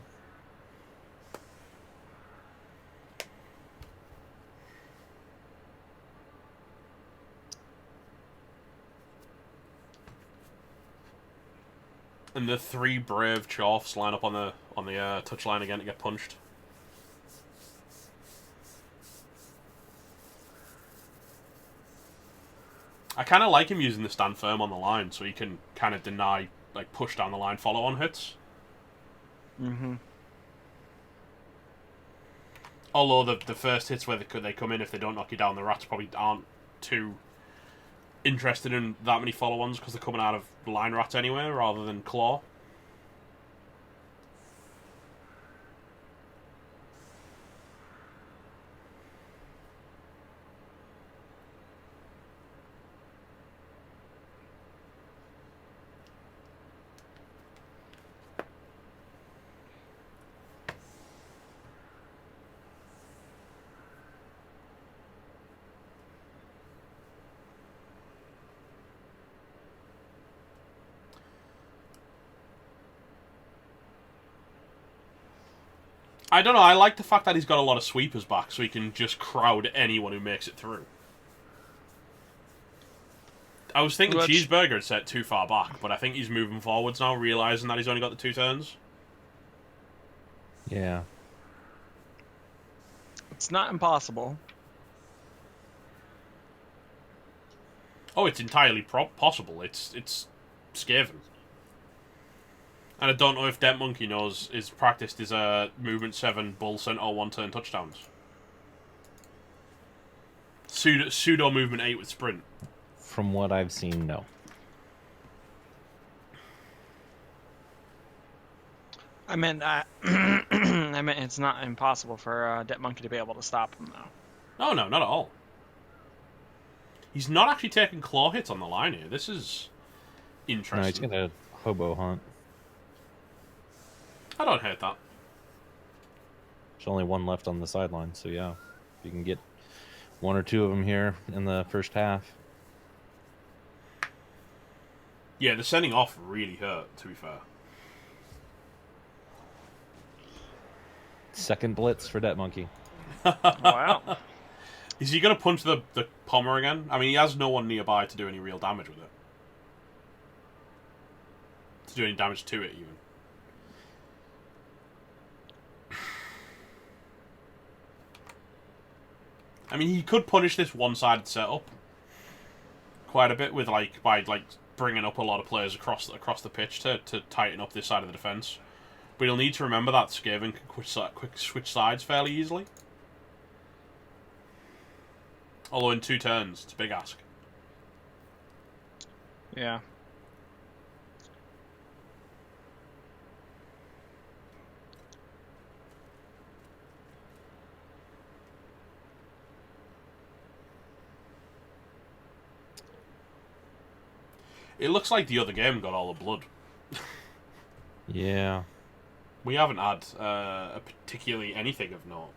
And the 3 brave Chorfs line up on the touchline again to get punched. I kind of like him using the stand firm on the line, so he can kind of deny, like, push down the line follow-on hits. Mm-hmm. Although the first hits where they come in, if they don't knock you down, the Rats probably aren't too interested in that many follow-ons because they're coming out of line Rats anyway, rather than claw. I don't know, I like the fact that he's got a lot of sweepers back, so he can just crowd anyone who makes it through. I was thinking Cheeseburger had set too far back, but I think he's moving forwards now, realising that he's only got the 2 turns. Yeah. It's not impossible. Oh, it's entirely possible. It's Skaven. And I don't know if Det Monkey knows is practiced his movement 7 bull center 1-turn touchdowns. Pseudo movement 8 with sprint. From what I've seen, no. I mean, it's not impossible for Det Monkey to be able to stop him, though. No, not at all. He's not actually taking claw hits on the line here. This is interesting. No, he's gonna hobo hunt. I don't hate that. There's only 1 left on the sideline, so yeah, if you can get 1 or 2 of them here in the first half. Yeah, the sending off really hurt, to be fair. Second blitz for Det Monkey. Wow. Is he going to punch the Pommer again? I mean, he has no one nearby to do any real damage with it. To do any damage to it, even. I mean, he could punish this one-sided setup quite a bit with by bringing up a lot of players across the pitch to tighten up this side of the defense. But he'll need to remember that Skaven can quick switch sides fairly easily. Although in 2 turns, it's a big ask. Yeah. It looks like the other game got all the blood. Yeah. We haven't had particularly anything of note.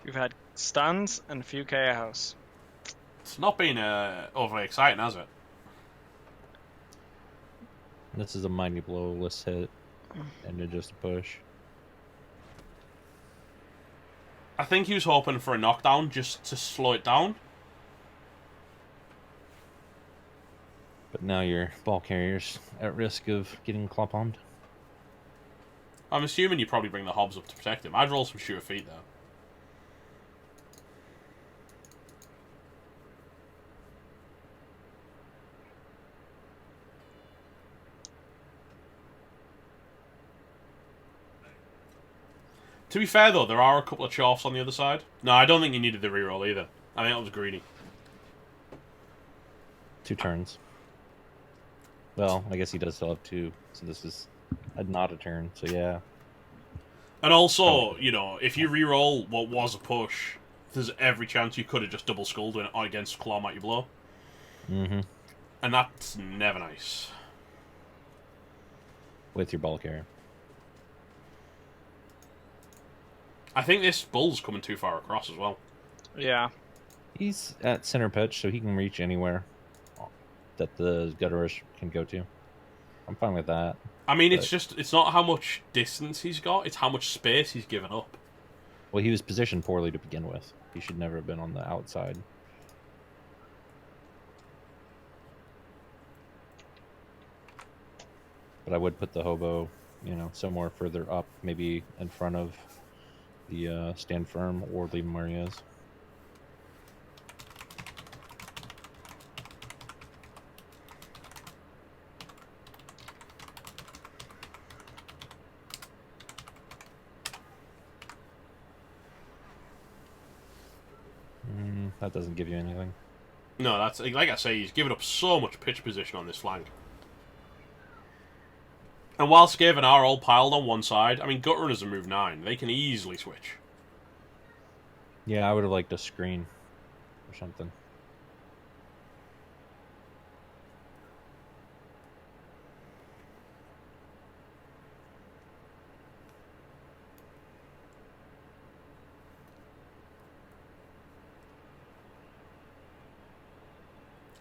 We've had stuns and a few chaos. It's not been overly exciting, has it? This is a mighty blow list hit. And then just a push. I think he was hoping for a knockdown just to slow it down. But now your ball carrier's at risk of getting claw palmed. I'm assuming you probably bring the Hobbs up to protect him. I'd roll some sure feet, though. To be fair, though, there are a couple of choffs on the other side. No, I don't think you needed the reroll either. I think that was greedy. 2 turns. Well, I guess he does still have 2, so this is not a turn, so yeah. And also, you know, if you reroll what was a push, there's every chance you could have just double skulled against Claw Mighty Blow. Mm-hmm. And that's never nice. With your ball carrier. I think this bull's coming too far across as well. Yeah. He's at center pitch, so he can reach anywhere that the gutter rush can go to. I'm fine with that. I mean, it's not how much distance he's got, it's how much space he's given up. Well, he was positioned poorly to begin with. He should never have been on the outside. But I would put the hobo, you know, somewhere further up, maybe in front of the stand firm, or leave him where he is. That doesn't give you anything. No, that's like I say, he's given up so much pitch position on this flank. And while Skaven are all piled on one side, I mean, Gut Runners are move 9. They can easily switch. Yeah, I would have liked a screen or something.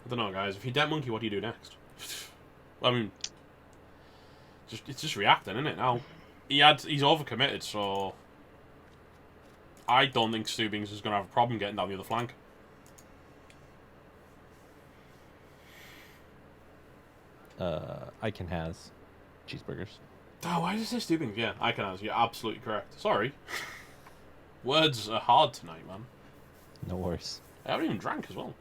I don't know, guys. If you Dead Monkey, what do you do next? I mean, it's just reacting, isn't it? Now, he's overcommitted, so I don't think Stubings is going to have a problem getting down the other flank. Icon has cheeseburgers. Oh, why does it say Stubings? Yeah, Icon has. You're absolutely correct. Sorry. Words are hard tonight, man. No worries. I haven't even drank as well.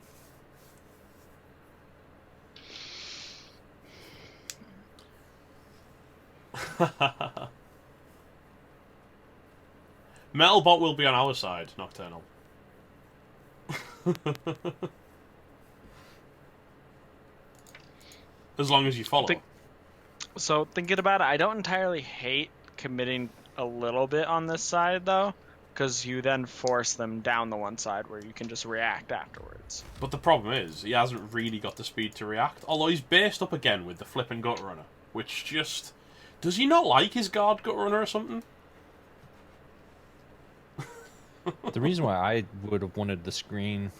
Metalbot will be on our side, Nocturnal. As long as you follow. So thinking about it, I don't entirely hate committing a little bit on this side though, because you then force them down the one side where you can just react afterwards. But the problem is, he hasn't really got the speed to react. Although he's based up again with the flipping Gut Runner, which just... Does he not like his guard Gut Runner or something? The reason why I would have wanted the screen,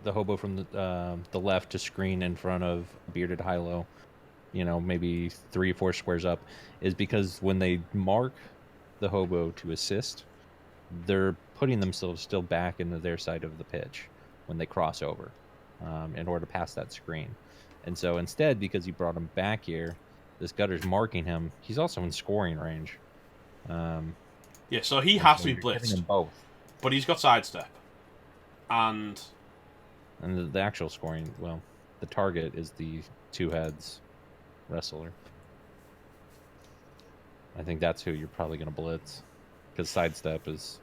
the hobo from the left to screen in front of bearded high-low, you know, maybe 3 or 4 squares up, is because when they mark the hobo to assist, they're putting themselves still back into their side of the pitch when they cross over in order to pass that screen. And so instead, because he brought him back here, this gutter's marking him. He's also in scoring range. Yeah, so he has to be blitzed. Them both. But he's got sidestep. And the actual scoring, well, the target is the 2 heads wrestler. I think that's who you're probably going to blitz. Because sidestep is...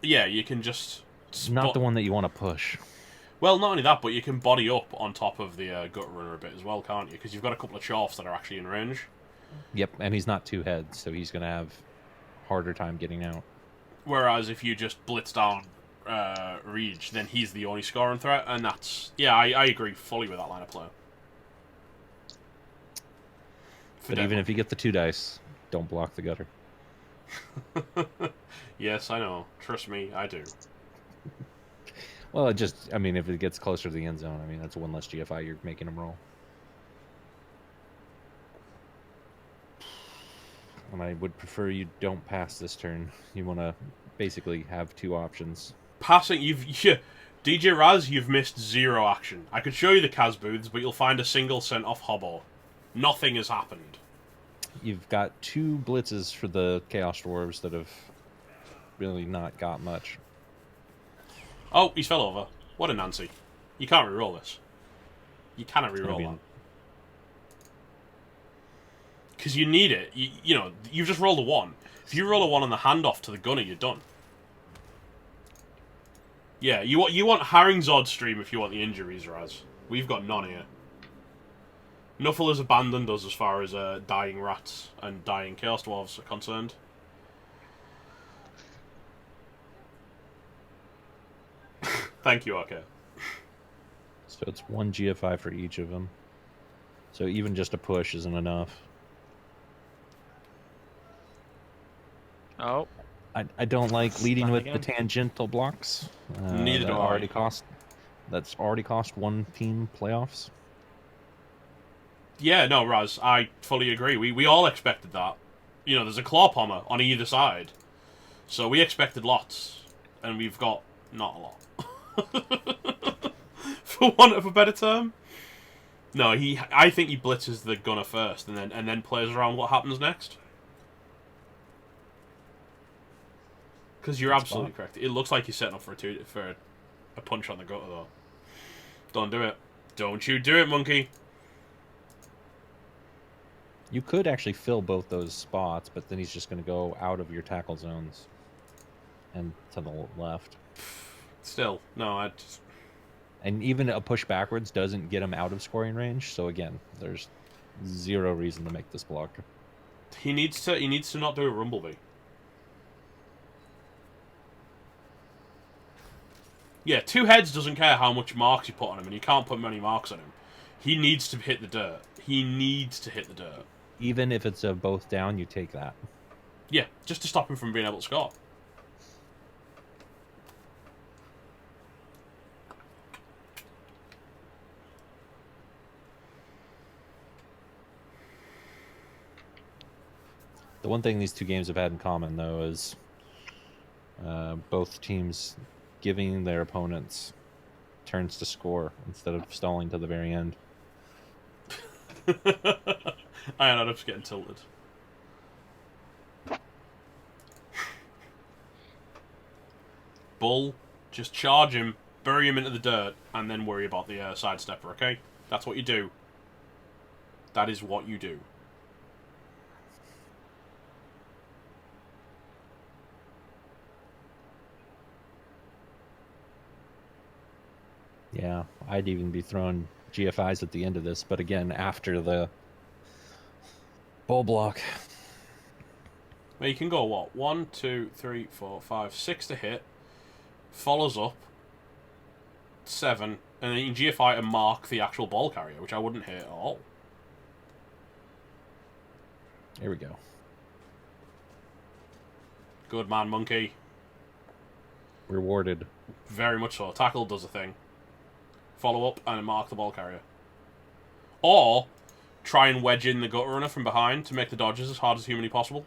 Yeah, you can just... Not the one that you want to push. Well, not only that, but you can body up on top of the Gut Runner a bit as well, can't you? Because you've got a couple of choffs that are actually in range. Yep, and he's not 2 heads, so he's going to have harder time getting out. Whereas if you just blitz down Reach, then he's the only scoring threat, and that's... Yeah, I agree fully with that line of play. But even if you get the 2 dice, don't block the gutter. Yes, I know. Trust me, I do. Well, I mean, if it gets closer to the end zone, I mean, that's 1 less GFI you're making him roll. And I would prefer you don't pass this turn. You want to basically have two options. Passing, DJ Raz, you've missed 0 action. I could show you the Kaz booths, but you'll find a single sent off Hobo. Nothing has happened. You've got 2 blitzes for the Chaos Dwarves that have really not got much. Oh, he's fell over. What a Nancy. You can't reroll this. You cannot reroll that. Because you need it. You've just rolled a 1. If you roll a 1 on the handoff to the gunner, you're done. Yeah, you want Haring's odd stream if you want the injuries, Raz. We've got none here. Nuffle has abandoned us as far as dying rats and dying Chaos Dwarves are concerned. Thank you, okay. So it's 1 GFI for each of them. So even just a push isn't enough. Oh. I don't like leading with again. the tangential blocks. Neither do I. That's already cost 1 team playoffs. Yeah, no, Raz, I fully agree. We all expected that. There's a claw pommer on either side. So we expected lots. And we've got not a lot. For want of a better term. No, I think he blitzes the gunner first and then plays around what happens next. Because you're absolutely correct. It looks like he's setting up for a punch on the gutter, though. Don't do it. Don't you do it, monkey. You could actually fill both those spots, but then he's just going to go out of your tackle zones and to the left. Still, no, And even a push backwards doesn't get him out of scoring range. So again, there's 0 reason to make this block. He needs to not do a rumblebee. Yeah, 2 heads doesn't care how much marks you put on him, and you can't put many marks on him. He needs to hit the dirt. He needs to hit the dirt. Even if it's a both down, you take that. Yeah, just to stop him from being able to score. The one thing these 2 games have had in common, though, is both teams giving their opponents turns to score instead of stalling to the very end. I ended up getting tilted. Bull, just charge him, bury him into the dirt, and then worry about the sidestepper, okay? That's what you do. That is what you do. Yeah, I'd even be throwing GFIs at the end of this, but again, after the bull block. Well, you can go, what? 1, 2, 3, 4, 5, 6 to hit. Follows up. 7. And then you can GFI and mark the actual ball carrier, which I wouldn't hit at all. Here we go. Good man, monkey. Rewarded. Very much so. Tackle does a thing. Follow up and mark the ball carrier. Or try and wedge in the gut runner from behind to make the dodges as hard as humanly possible.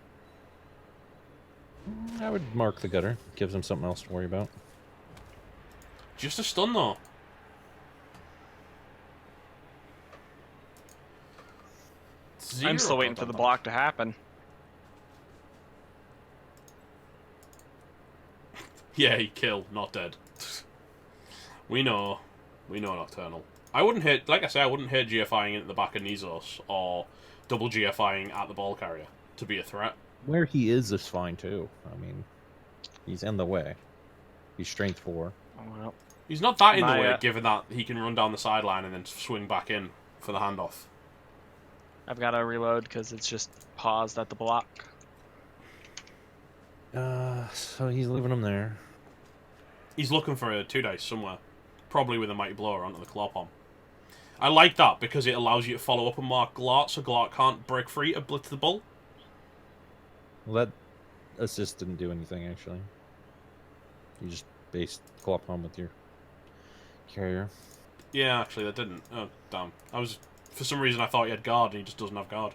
I would mark the gutter. Gives him something else to worry about. Just a stun, though. I'm still waiting for the block to happen. Yeah, he killed, not dead. We know. We know Nocturnal. I wouldn't hit, like I say, I wouldn't hit GFIing into the back of Nizos or double GFIing at the ball carrier to be a threat. Where he is fine, too. I mean, he's in the way. He's strength 4. Oh, well. He's not that in the way, given that he can run down the sideline and then swing back in for the handoff. I've got to reload because it's just paused at the block. So he's leaving him there. He's looking for a 2 dice somewhere. Probably with a Mighty Blower onto the Claw Palm. I like that because it allows you to follow up and mark Glart so Glart can't break free to blitz the bull. Well, that assist didn't do anything, actually. You just based Claw Palm with your carrier. Yeah, actually, that didn't. Oh, damn. For some reason, I thought he had guard and he just doesn't have guard.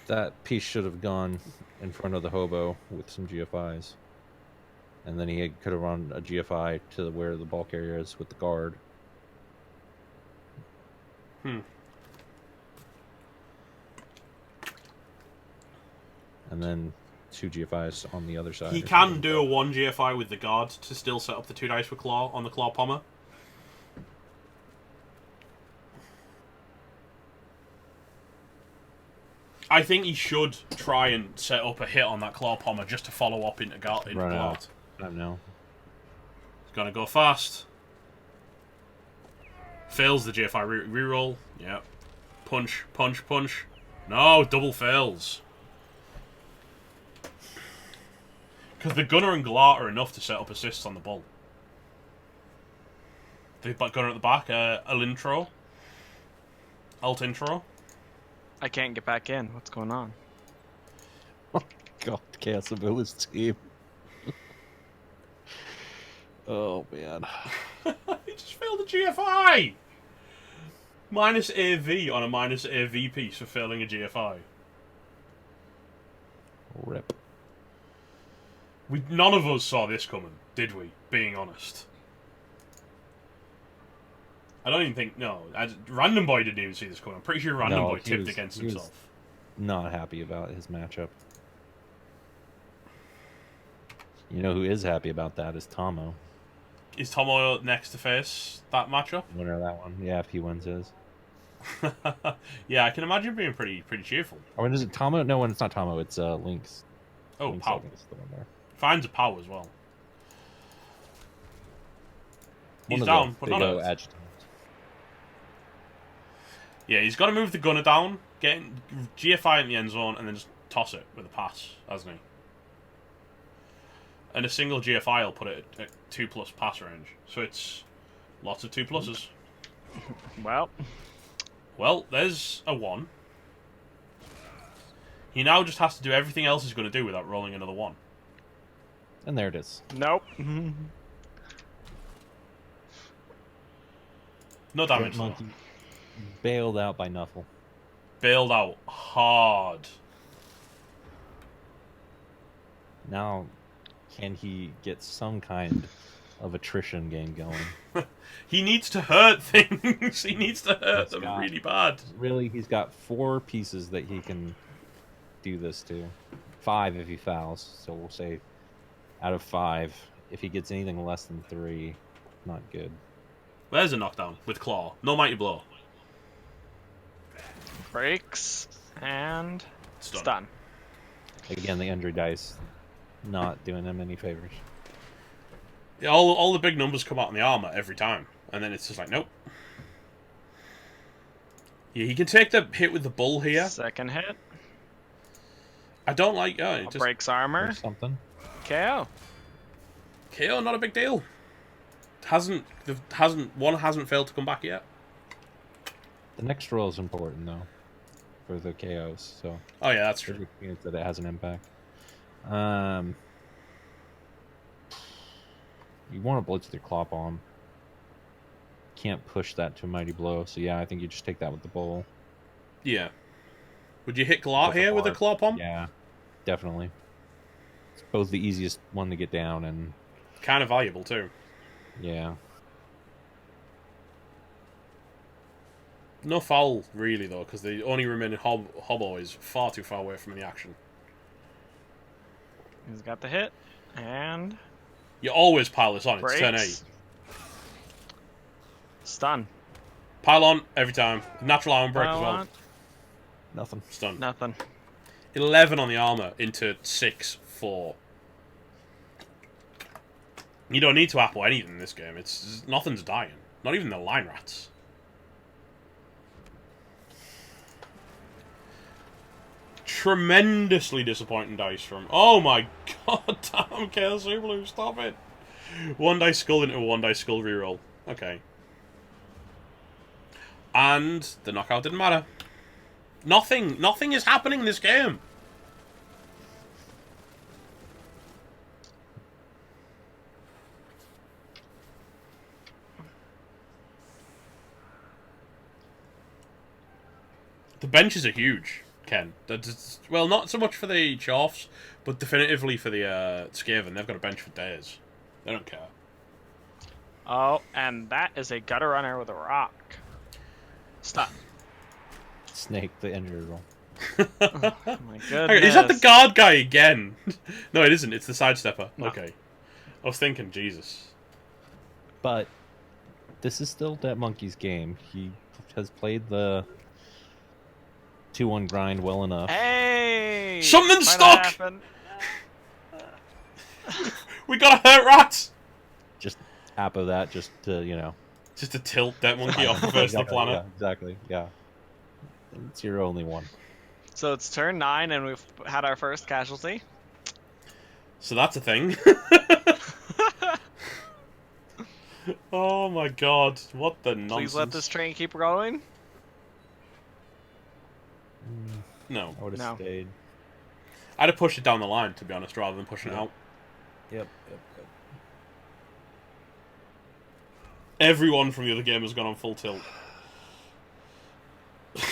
That piece should have gone in front of the hobo with some GFIs. And then he could have run a GFI to where the ball carrier is with the guard. Hmm. And then 2 GFIs on the other side. He can do a 1 GFI with the guard to still set up the 2 dice with claw on the claw pommer. I think he should try and set up a hit on that claw pommer just to follow up into guard. Run out. I know. He's gonna go fast. Fails the GFI reroll. Yep. Punch, punch, punch. No, double fails. Because the gunner and Glart are enough to set up assists on the bull. The gunner at the back, Alt intro. I can't get back in. What's going on? Oh, God, Casabilla's team. Oh, man. He just failed a GFI! Minus AV on a minus AV piece for failing a GFI. Rip. None of us saw this coming, did we? Being honest. I don't even think... No. Random Boy didn't even see this coming. I'm pretty sure Random Boy tipped against himself. Not happy about his matchup. You know who is happy about that is Tomo. Is Tomo next to face that matchup? Winner of that one. Yeah, if he wins his. Yeah, I can imagine being pretty cheerful. Or when is it Tomo? No, when it's not Tomo, it's Lynx. Oh, Lynx, power. the one there. Finds a power as well. He's One of down, the but not big it. adjutants. Yeah, he's got to move the gunner down, get GFI in the end zone, and then just toss it with a pass, hasn't he? And a single GFI will put it at 2+ pass range. So it's lots of 2+. Well, there's a 1. He now just has to do everything else he's going to do without rolling another 1. And there it is. Nope. No damage, though. Monkey bailed out by Nuffle. Bailed out hard. Now, can he get some kind of attrition game going? He needs to hurt things. He needs to hurt them got- really bad. Really, he's got 4 pieces that he can do this to. 5 if he fouls. So we'll say out of 5. If he gets anything less than 3, not good. There's a knockdown with claw. No mighty blow. Breaks and Stun. stun. Again, the injury dice not doing him any favors. Yeah, all the big numbers come out on the armor every time, and then it's just like, nope. Yeah, he can take the hit with the bull here. Second hit. I don't like. It just Breaks armor. Or something. KO. KO, not a big deal. One hasn't failed to come back yet. The next roll is important though, for the KOs. So Oh yeah, that's true. it means that it has an impact. You want to blitz with your claw bomb. Can't push that to a mighty blow. So yeah, I think you just take that with the bowl. Yeah. Would you hit Glart With the here with a bar. claw pomp? Yeah, definitely. It's both the easiest one to get down and Kind of valuable too. yeah. No foul really though, because the only remaining hobo is far too far away from the action. He's got the hit and You always pile this on. It's breaks. turn 8. Stun. Pile on every time. Natural armor break as Pile well. on. Nothing. Stun. Nothing. 11 on the armor into 6-4. You don't need to apple anything in this game. It's nothing's dying. Not even the line rats. Tremendously disappointing dice from. Oh my god, damn, KLC Blue, stop it. 1 dice skull into a 1 dice skull reroll. Okay. And the knockout didn't matter. Nothing is happening in this game. The benches are huge. Ken. Well, not so much for the Chorfs, but definitively for the Skaven. They've got a bench for days. They don't care. Oh, and that is a gutter runner with a rock. Stop. Snake, the injured roll. Oh my goodness. Okay, is that the guard guy again? No, it isn't. It's the sidestepper. No. Okay. I was thinking, Jesus. But this is still that monkey's game. He has played the 2-1 grind well enough. Hey! Something Might stuck! happen. We gotta hurt rats! Just apo that, just to, Just to tilt that monkey off the first of the planet. Yeah, exactly, yeah. It's your only one. So it's turn 9 and we've had our first casualty. So that's a thing. Oh my god, what the nonsense. Please let this train keep going. No. I would have No. stayed. I'd have pushed it down the line, to be honest, rather than pushing it out. Yep. Everyone from the other game has gone on full tilt. We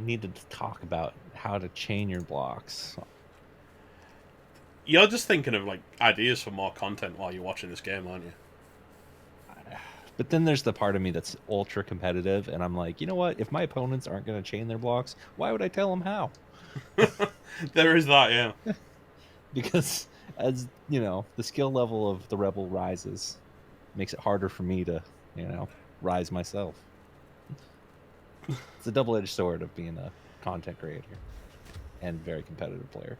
needed to talk about how to chain your blocks. You're just thinking of, like, ideas for more content while you're watching this game, aren't you? But then there's the part of me that's ultra competitive, and I'm like, you know what? If my opponents aren't going to chain their blocks, why would I tell them how? There is that, yeah. Because as the skill level of the rebel rises, makes it harder for me to rise myself. It's a double-edged sword of being a content creator and very competitive player.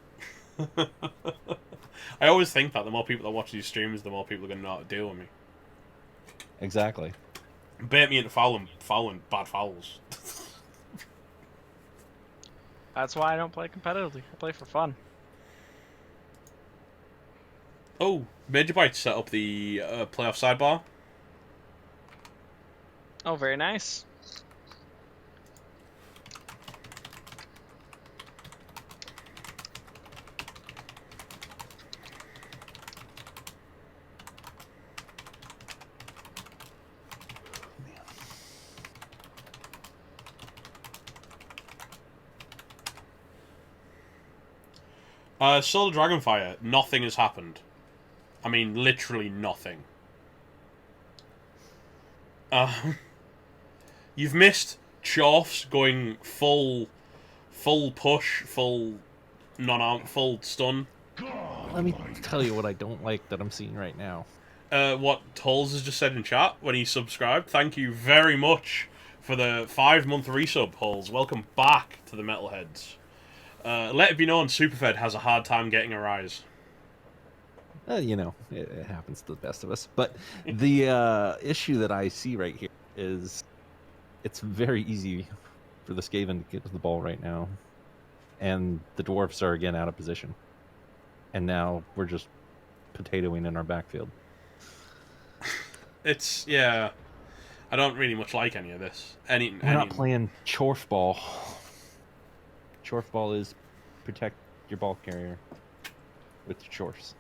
I always think that the more people that watch these streams, the more people are going to know how to deal with me. Exactly. Bait me into fouling bad fouls. That's why I don't play competitively. I play for fun. Oh, Major Bite set up the playoff sidebar. Oh, very nice. Solar Dragonfire, nothing has happened. I mean, literally nothing. You've missed Chorfs going full push, full full stun. Let me tell you what I don't like that I'm seeing right now. What Halls has just said in chat when he subscribed. Thank you very much for the 5-month resub, Halls. Welcome back to the Metalheads. Let it be known, Superfed has a hard time getting a rise. It happens to the best of us. But the issue that I see right here is it's very easy for the Skaven to get to the ball right now. And the Dwarfs are again out of position. And now we're just potatoing in our backfield. It's, yeah. I don't really much like any of this. We're not playing Chorf ball. Chorf ball is protect your ball carrier with your chorfs.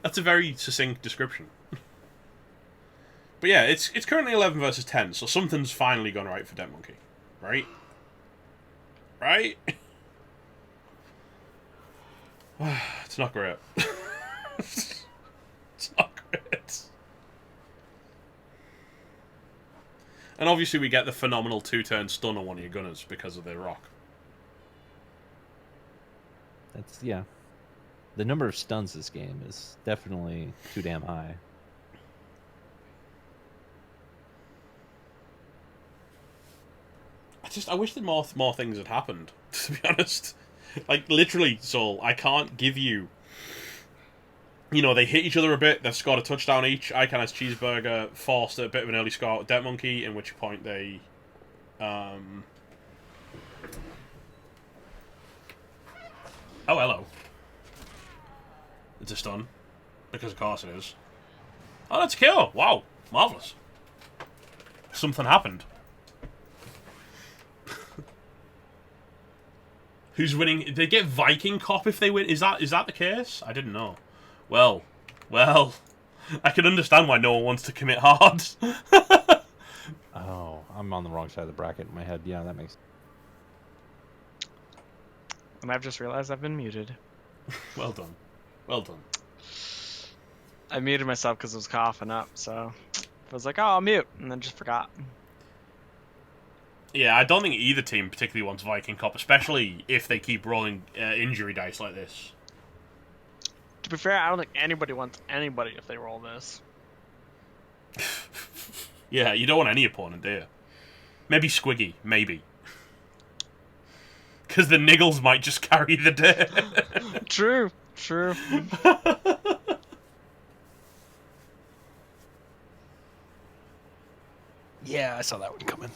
That's a very succinct description. But yeah, it's currently 11 versus 10, so something's finally gone right for Dead Monkey. Right? Right? It's not great. It's not great. And obviously we get the phenomenal 2-turn stun on one of your gunners because of their rock. That's, yeah. The number of stuns this game is definitely too damn high. I wish that more things had happened, to be honest. Like, literally, Soul, I can't give you... they hit each other a bit, they've scored a touchdown each. Icon has Cheeseburger, forced a bit of an early score with Dead Monkey, in which point they... Oh, hello. It's a stun. Because of course it is. Oh, that's a kill! Wow, marvellous. Something happened. Who's winning? Did they get Viking Cop if they win? Is that the case? I didn't know. Well, I can understand why no one wants to commit hard. Oh, I'm on the wrong side of the bracket in my head. Yeah, that makes. And I've just realized I've been muted. Well done. Well done. I muted myself because I was coughing up, so I was like, oh, I'll mute, and then just forgot. Yeah, I don't think either team particularly wants Viking Cup, especially if they keep rolling injury dice like this. To be fair, I don't think anybody wants anybody if they roll this. Yeah, you don't want any opponent, do you? Maybe Squiggy, maybe. Because the Niggles might just carry the day. True, true. Yeah, I saw that one coming.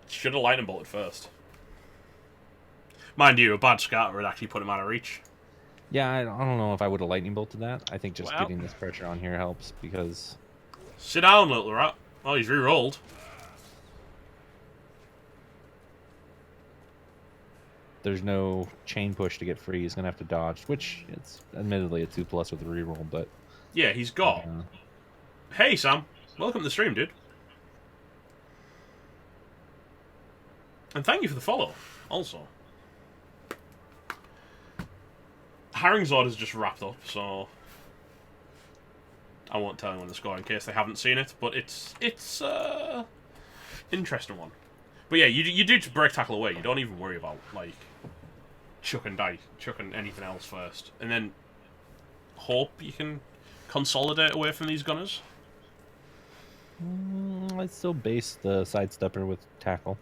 Should have lightning bolted first. Mind you, a bad scatter would actually put him out of reach. Yeah, I don't know if I would have lightning bolted that. I think just Well. getting this pressure on here helps because Sit down, little rat. Oh, he's re-rolled. there's no chain push to get free. He's gonna have to dodge, which it's admittedly a 2+ with a reroll, but Yeah, he's got. Hey, Sam. Welcome to the stream, dude. And thank you for the follow, also. Herringzord has just wrapped up, so I won't tell anyone the score in case they haven't seen it, but it's interesting one. But yeah, you do just break tackle away. You don't even worry about like chucking anything else first, and then hope you can consolidate away from these gunners. I'd still base the sidestepper with tackle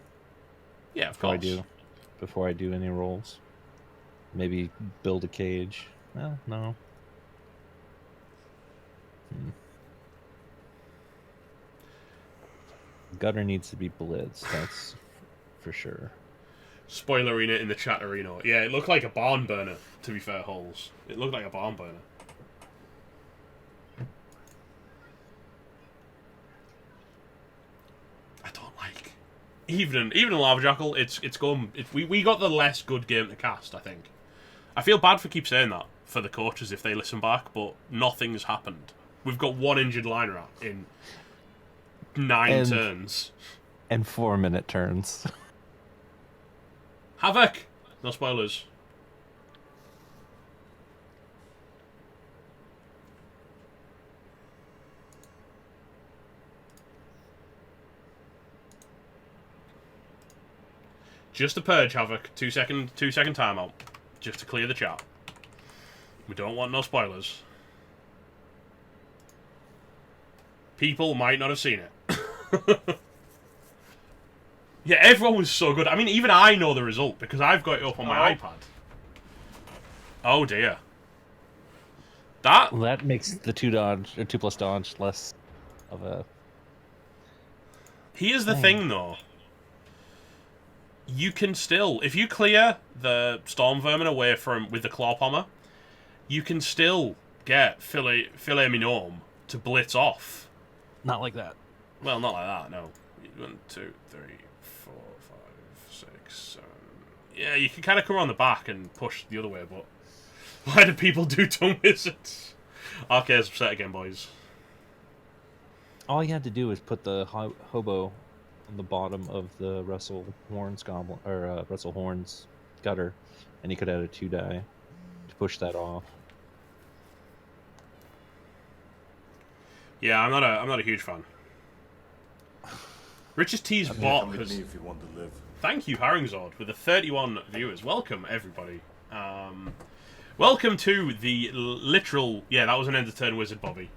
Yeah, of before course. before I do any rolls. Maybe build a cage. Well, no. Gutter needs to be blitzed. That's for sure. Spoilerina in the chat arena. Yeah, it looked like a barn burner, to be fair, Holes. It looked like a barn burner. I don't like... Even in Lava Jackal, we got the less good game to cast, I think. I feel bad for keep saying that for the coaches if they listen back, but nothing's happened. We've got one injured line rat in 9 turns. And 4-minute turns. Havoc! No spoilers. Just a purge, Havoc. 2-second timeout. Just to clear the chat. We don't want no spoilers. People might not have seen it. Yeah, everyone was so good. I mean, even I know the result because I've got it up on my iPad. Oh dear. That makes the 2+ dodge less of a. Here's the thing, though. You can still, if you clear the Storm Vermin away with the Claw Pommer, you can still get Filet Minome to blitz off. Not like that. Well, not like that, no. 1, 2, 3, 4, 5, 6, 7. Yeah, you can kind of come around the back and push the other way, but why do people do tongue wizards? RK's upset again, boys. All you had to do is put the hobo on the bottom of the Russell Horns goblin or Russell Horns gutter, and you could add a 2 die to push that off. Yeah, I'm not a huge fan. Richest T's bot Come with has... me if you want to live. Thank you, Herringzord, with the 31 viewers. Welcome, everybody. Welcome to the literal... Yeah, that was an end of turn wizard, Bobby.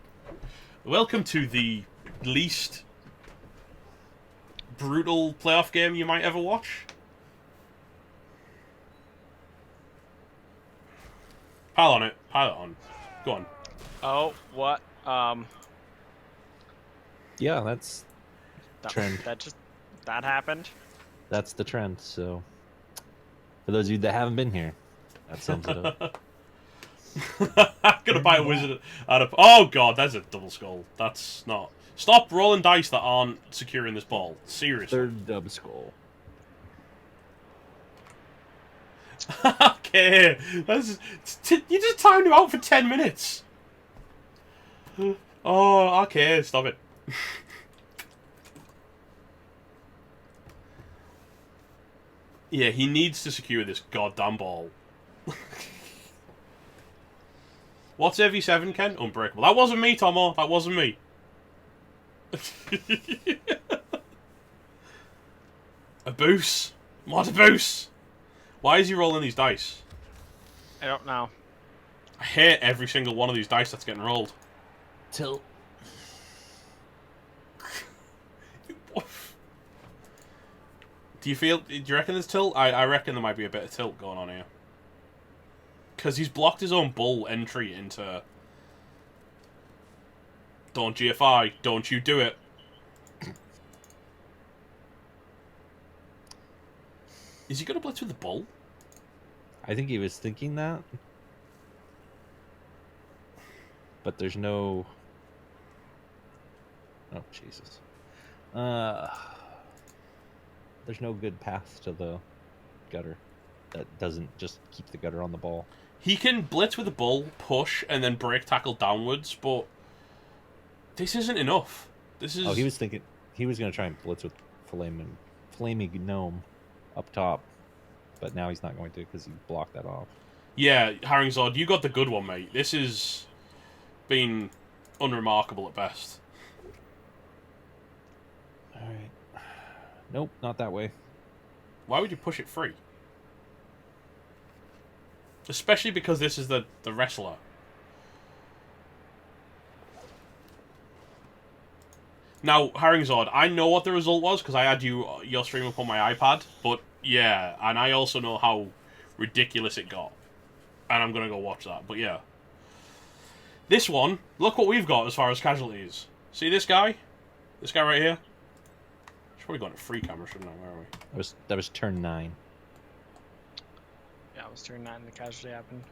Welcome to the least brutal playoff game you might ever watch. Pile on it. Pile it on. Go on. Oh, what? Yeah, that's trend. That happened. That's the trend. So, for those of you that haven't been here, that sums it up. I'm gonna buy a wizard out of... Oh god, that's a double skull. That's not... Stop rolling dice that aren't securing this ball. Seriously. 3rd dub skull. Okay. You just timed him out for 10 minutes. Oh, okay, stop it. Yeah, he needs to secure this goddamn ball. What's AV7, Ken? Unbreakable. That wasn't me, Tomo. That wasn't me. A boost. What a boost. Why is he rolling these dice? I don't know. I hate every single one of these dice that's getting rolled. Tilt. Do you reckon there's tilt? I reckon there might be a bit of tilt going on here. Because he's blocked his own bull entry into... Don't GFI, don't you do it. Is he going to blitz with the bull? I think he was thinking that. But there's no... Oh, Jesus. There's no good path to the gutter that doesn't just keep the gutter on the ball. He can blitz with the bull, push, and then break tackle downwards, but this isn't enough. This is... Oh, he was thinking he was going to try and blitz with Flaming Gnome up top, but now he's not going to because he blocked that off. Yeah, Haringzord, you got the good one, mate. This has been unremarkable at best. All right. Nope, not that way. Why would you push it free? Especially because this is the wrestler. Now, Haringzord, I know what the result was because I had your stream up on my iPad, but yeah, and I also know how ridiculous it got. And I'm going to go watch that, but yeah. This one, look what we've got as far as casualties. See this guy? This guy right here? Should probably go into free camera, shouldn't I? Where are we? That was turn 9. Yeah, it was turn 9 and the casualty happened.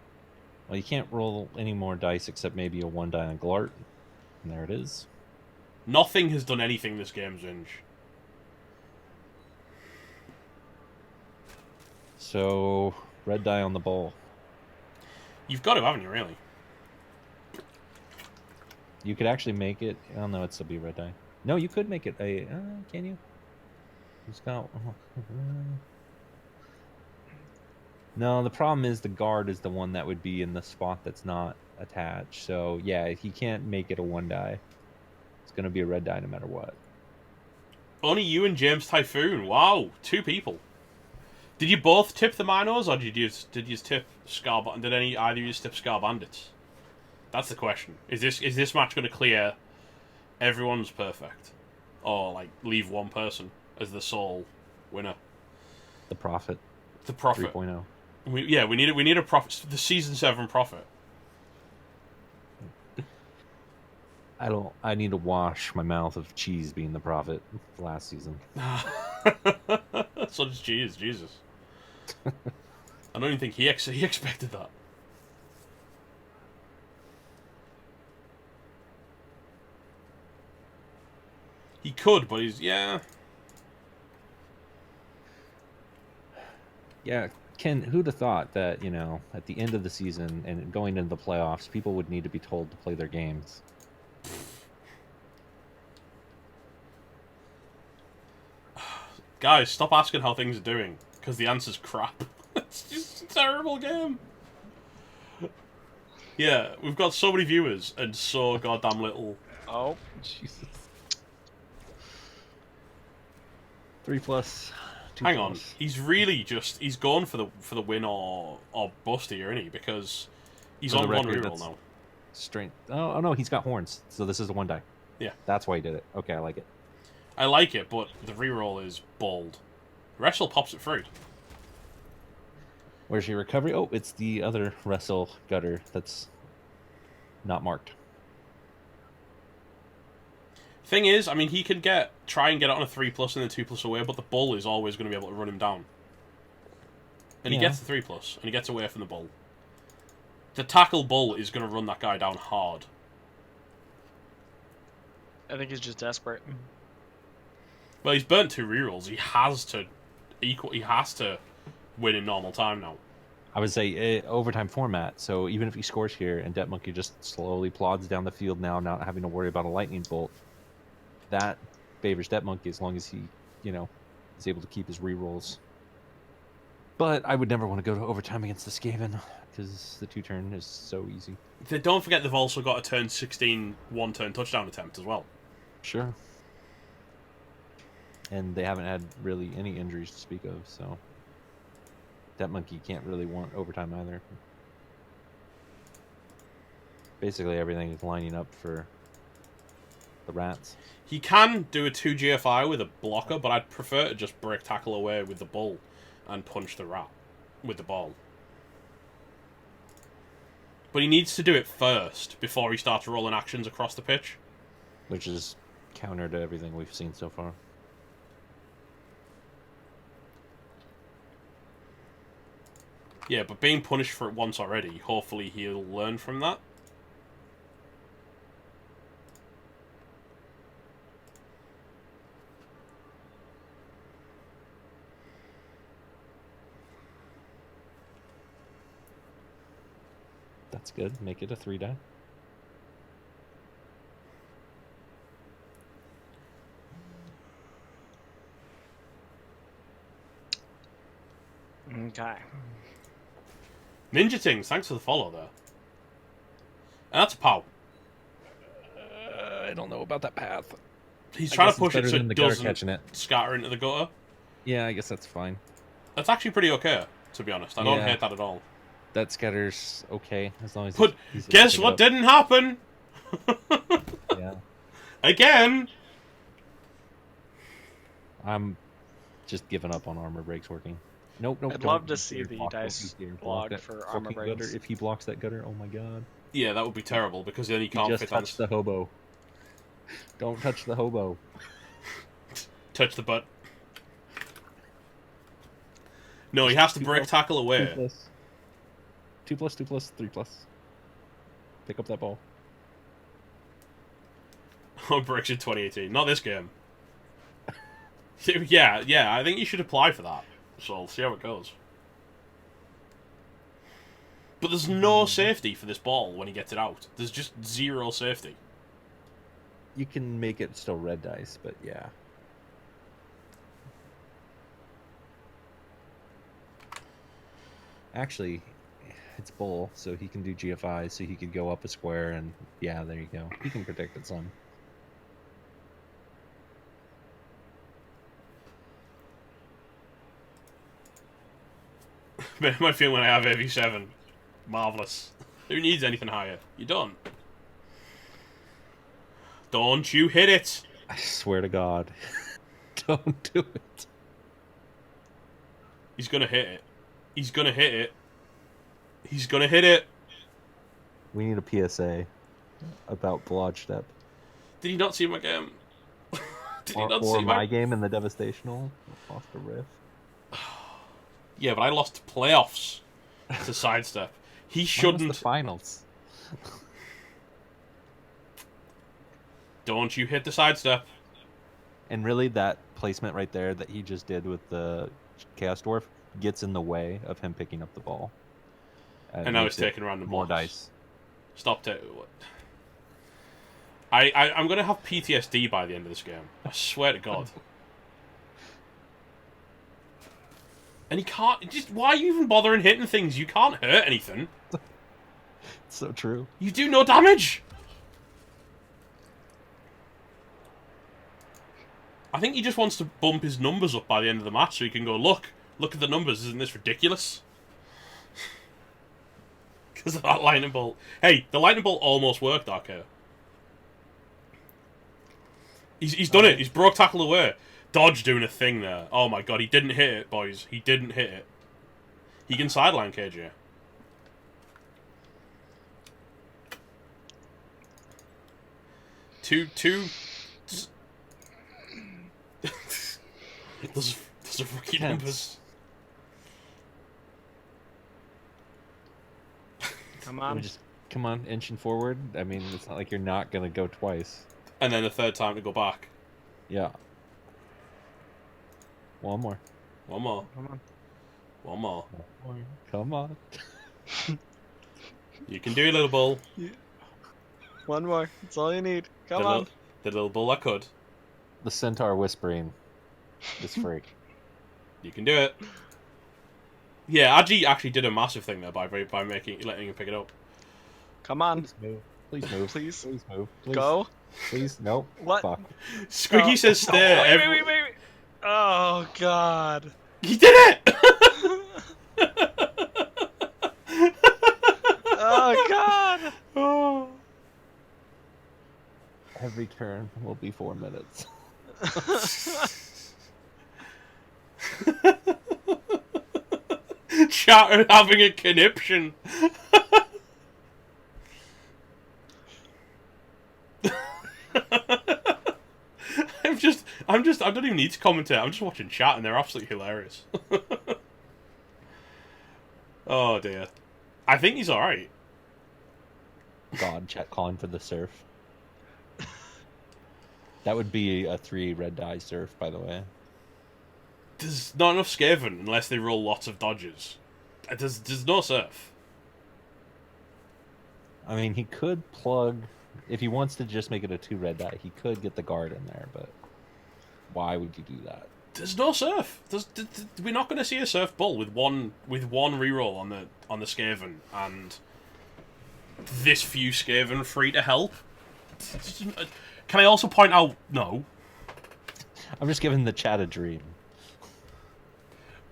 Well, you can't roll any more dice except maybe a 1 die on Glart. And there it is. Nothing has done anything this game, Zinj. So, red die on the ball. You've got to, haven't you, really? You could actually make it... Oh, no, it'd still be red die. No, you could make it a... can you? Who's got... No, the problem is the guard is the one that would be in the spot that's not attached. So, yeah, he can't make it a 1 die. It's going to be a red die no matter what. Only you and James Typhoon. Wow, 2 people. Did you both tip the Minos, or did you tip Scar? Did either of you tip Scar Bandits? That's the question. Is this match going to clear everyone's perfect, or like leave one person as the sole winner? The Prophet. The Prophet 3.0. We need a Prophet. The season 7 Prophet. I need to wash my mouth of cheese being the Prophet last season. So does Jesus. I don't even think he expected that. He could, but he's... Yeah, Ken, who'd have thought that, at the end of the season and going into the playoffs, people would need to be told to play their games? Guys, stop asking how things are doing, because the answer's crap. It's just a terrible game. Yeah, we've got so many viewers and so goddamn little. Oh, Jesus. 3+. 2+. Hang on, he's really he's going for the win or bust here, isn't he? Because he's For the on one record, reroll that's now. Strength. Oh no, he's got horns. So this is a 1 die. Yeah. That's why he did it. Okay, I like it. I like it, but the reroll is bold. Wrestle pops it free. Where's your recovery? Oh, it's the other wrestle gutter that's not marked. Thing is, I mean, he can try and get it on a 3+ and then 2+ away, but the bull is always going to be able to run him down. And he gets the 3+, and he gets away from the bull. The tackle bull is going to run that guy down hard. I think he's just desperate. Well, he's burnt 2 rerolls. He has to win in normal time now. I would say overtime format. So even if he scores here and Det Monkey just slowly plods down the field now, not having to worry about a lightning bolt, that favors Det Monkey as long as he, is able to keep his rerolls. But I would never want to go to overtime against the Skaven because the 2-turn is so easy. Don't forget they've also got a turn 16 one-turn touchdown attempt as well. Sure. And they haven't had really any injuries to speak of, so that monkey can't really want overtime either. Basically everything is lining up for the rats. He can do a 2 GFI with a blocker, but I'd prefer to just break tackle away with the bull and punch the rat with the ball. But he needs to do it first before he starts rolling actions across the pitch. Which is counter to everything we've seen so far. Yeah, but being punished for it once already, hopefully he'll learn from that. That's good. Make it a 3-die. Okay. Ninja Tings, thanks for the follow there. And that's a pow. I don't know about that path. He's trying to push it so it it doesn't scatter into the gutter. Yeah, I guess that's fine. That's actually pretty okay, to be honest. I don't hate that at all. That scatter's okay, as long as But guess what didn't happen? Yeah. Again! I'm just giving up on armor breaks working. Nope. I'd love to see the dice log for armor breaks. Gutter. If he blocks that gutter, oh my god. Yeah, that would be terrible, because then he can't just fit on... touch the hobo. Don't touch the hobo. Touch the butt. No, he has to break tackle away. 2+, 2+, 3+. Pick up that ball. Oh, breaks in 2018. Not this game. Yeah, I think you should apply for that. So I'll see how it goes. But there's no safety for this ball when he gets it out. There's just zero safety. You can make it still red dice, but yeah. Actually, it's bull, so he can do GFI, so he could go up a square, and yeah, there you go. He can protect it some. My feeling when I have AV7. Marvellous. Who needs anything higher? You don't. Don't you hit it! I swear to God. Don't do it. He's gonna hit it. He's gonna hit it. He's gonna hit it! We need a PSA about blodge step. Did he not see my game? Did he not or see my game in the Devastational? Off the riff. Yeah, but I lost playoffs to sidestep. He shouldn't. The finals. Don't you hit the sidestep. And really, that placement right there that he just did with the Chaos Dwarf gets in the way of him picking up the ball. And now he's taking random more balls. dice. Stop it. I'm going to have PTSD by the end of this game. I swear to God. And he can't... Just why are you even bothering hitting things? You can't hurt anything. It's so true. You do no damage! I think he just wants to bump his numbers up by the end of the match so he can go, look at the numbers, isn't this ridiculous? Because of that lightning bolt. Hey, the lightning bolt almost worked, RK. He's done it. He's broke tackle away. Dodge doing a thing there. Oh my god, he didn't hit it, boys. He didn't hit it. He can sideline KJ. Two. those are rookie numbers. Come on. Inching forward. I mean, it's not like you're not gonna go twice. And then a third time to go back. Yeah. One more. Come on. One more. Come on. You can do it, little bull. One more. That's all you need. Come the on. The little bull that could. The centaur whispering is free. You can do it. Yeah, Agi actually did a massive thing there by letting him pick it up. Come on. Please move. Please move. Please. Please move. Please. Go. Please. Nope. What? Fuck. Squiggy Oh. says stay. Wait. Oh, God. He did it! Oh, God. Oh. Every turn will be 4 minutes. Chat having a conniption. I don't even need to commentate. I'm just watching chat and they're absolutely hilarious. Oh dear. I think he's alright. God, chat calling for the surf. That would be a 3 red die surf, by the way. There's not enough Skaven unless they roll lots of dodges. There's no surf. I mean, he could plug... If he wants to just make it a 2 red die, he could get the guard in there, but... Why would you do that? There's no surf. We're not going to see a surf bull with one reroll on the Skaven and this few Skaven free to help. Can I also point out? No. I'm just giving the chat a dream.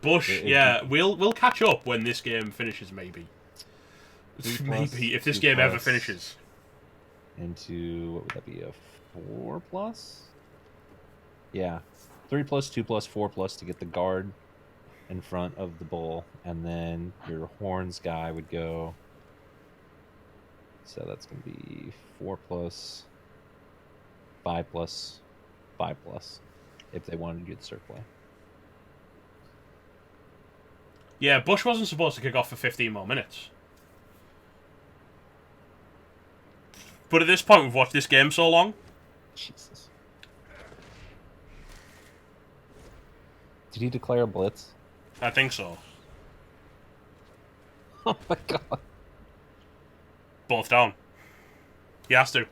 Bush, yeah, we'll catch up when this game finishes. Maybe if this game ever finishes. Into what would that be? A 4+? Yeah, 3+, 2+, 4+ to get the guard in front of the bull, and then your horns guy would go. So that's going to be 4+, 5+, 5+, if they wanted to get circle. Yeah, Bush wasn't supposed to kick off for 15 more minutes. But at this point, we've watched this game so long. Jesus. Did he declare a blitz? I think so. Oh my god. Both down. He has to.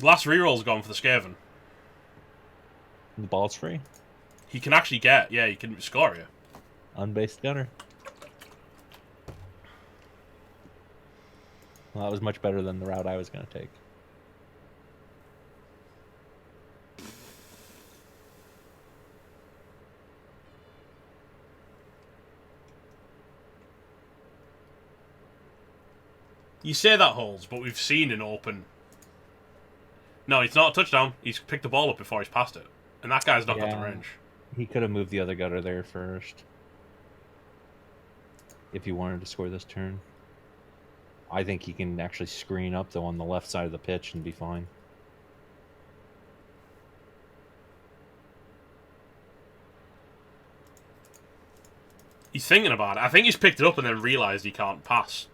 Last reroll's gone for the Skaven. The ball's free. He can actually get, yeah, he can score you. Unbased gunner. Well, that was much better than the route I was going to take. You say that holds, but we've seen an open... No, it's not a touchdown. He's picked the ball up before he's passed it. And that guy's not got the range. He could have moved the other gutter there first. If he wanted to score this turn. I think he can actually screen up, though, on the left side of the pitch and be fine. He's thinking about it. I think he's picked it up and then realised he can't pass.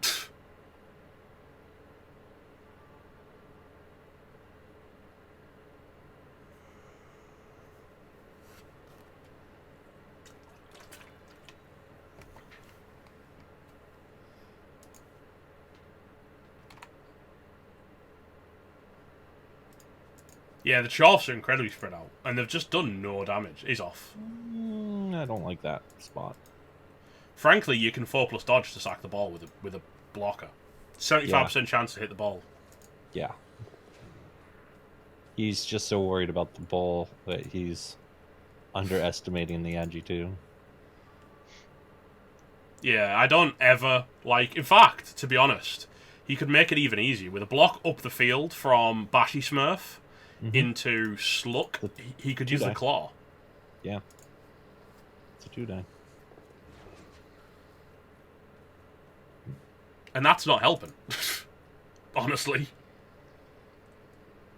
Yeah, the Chorfs are incredibly spread out, and they've just done no damage. He's off. I don't like that spot. Frankly, you can 4+ dodge to sack the ball with a blocker. 75% chance to hit the ball. Yeah. He's just so worried about the ball that he's underestimating the Agi too. Yeah, I don't ever like... In fact, to be honest, he could make it even easier. With a block up the field from Bashy Smurf into Sluck, he could use the claw. Yeah. It's a 2-die. And that's not helping. Honestly.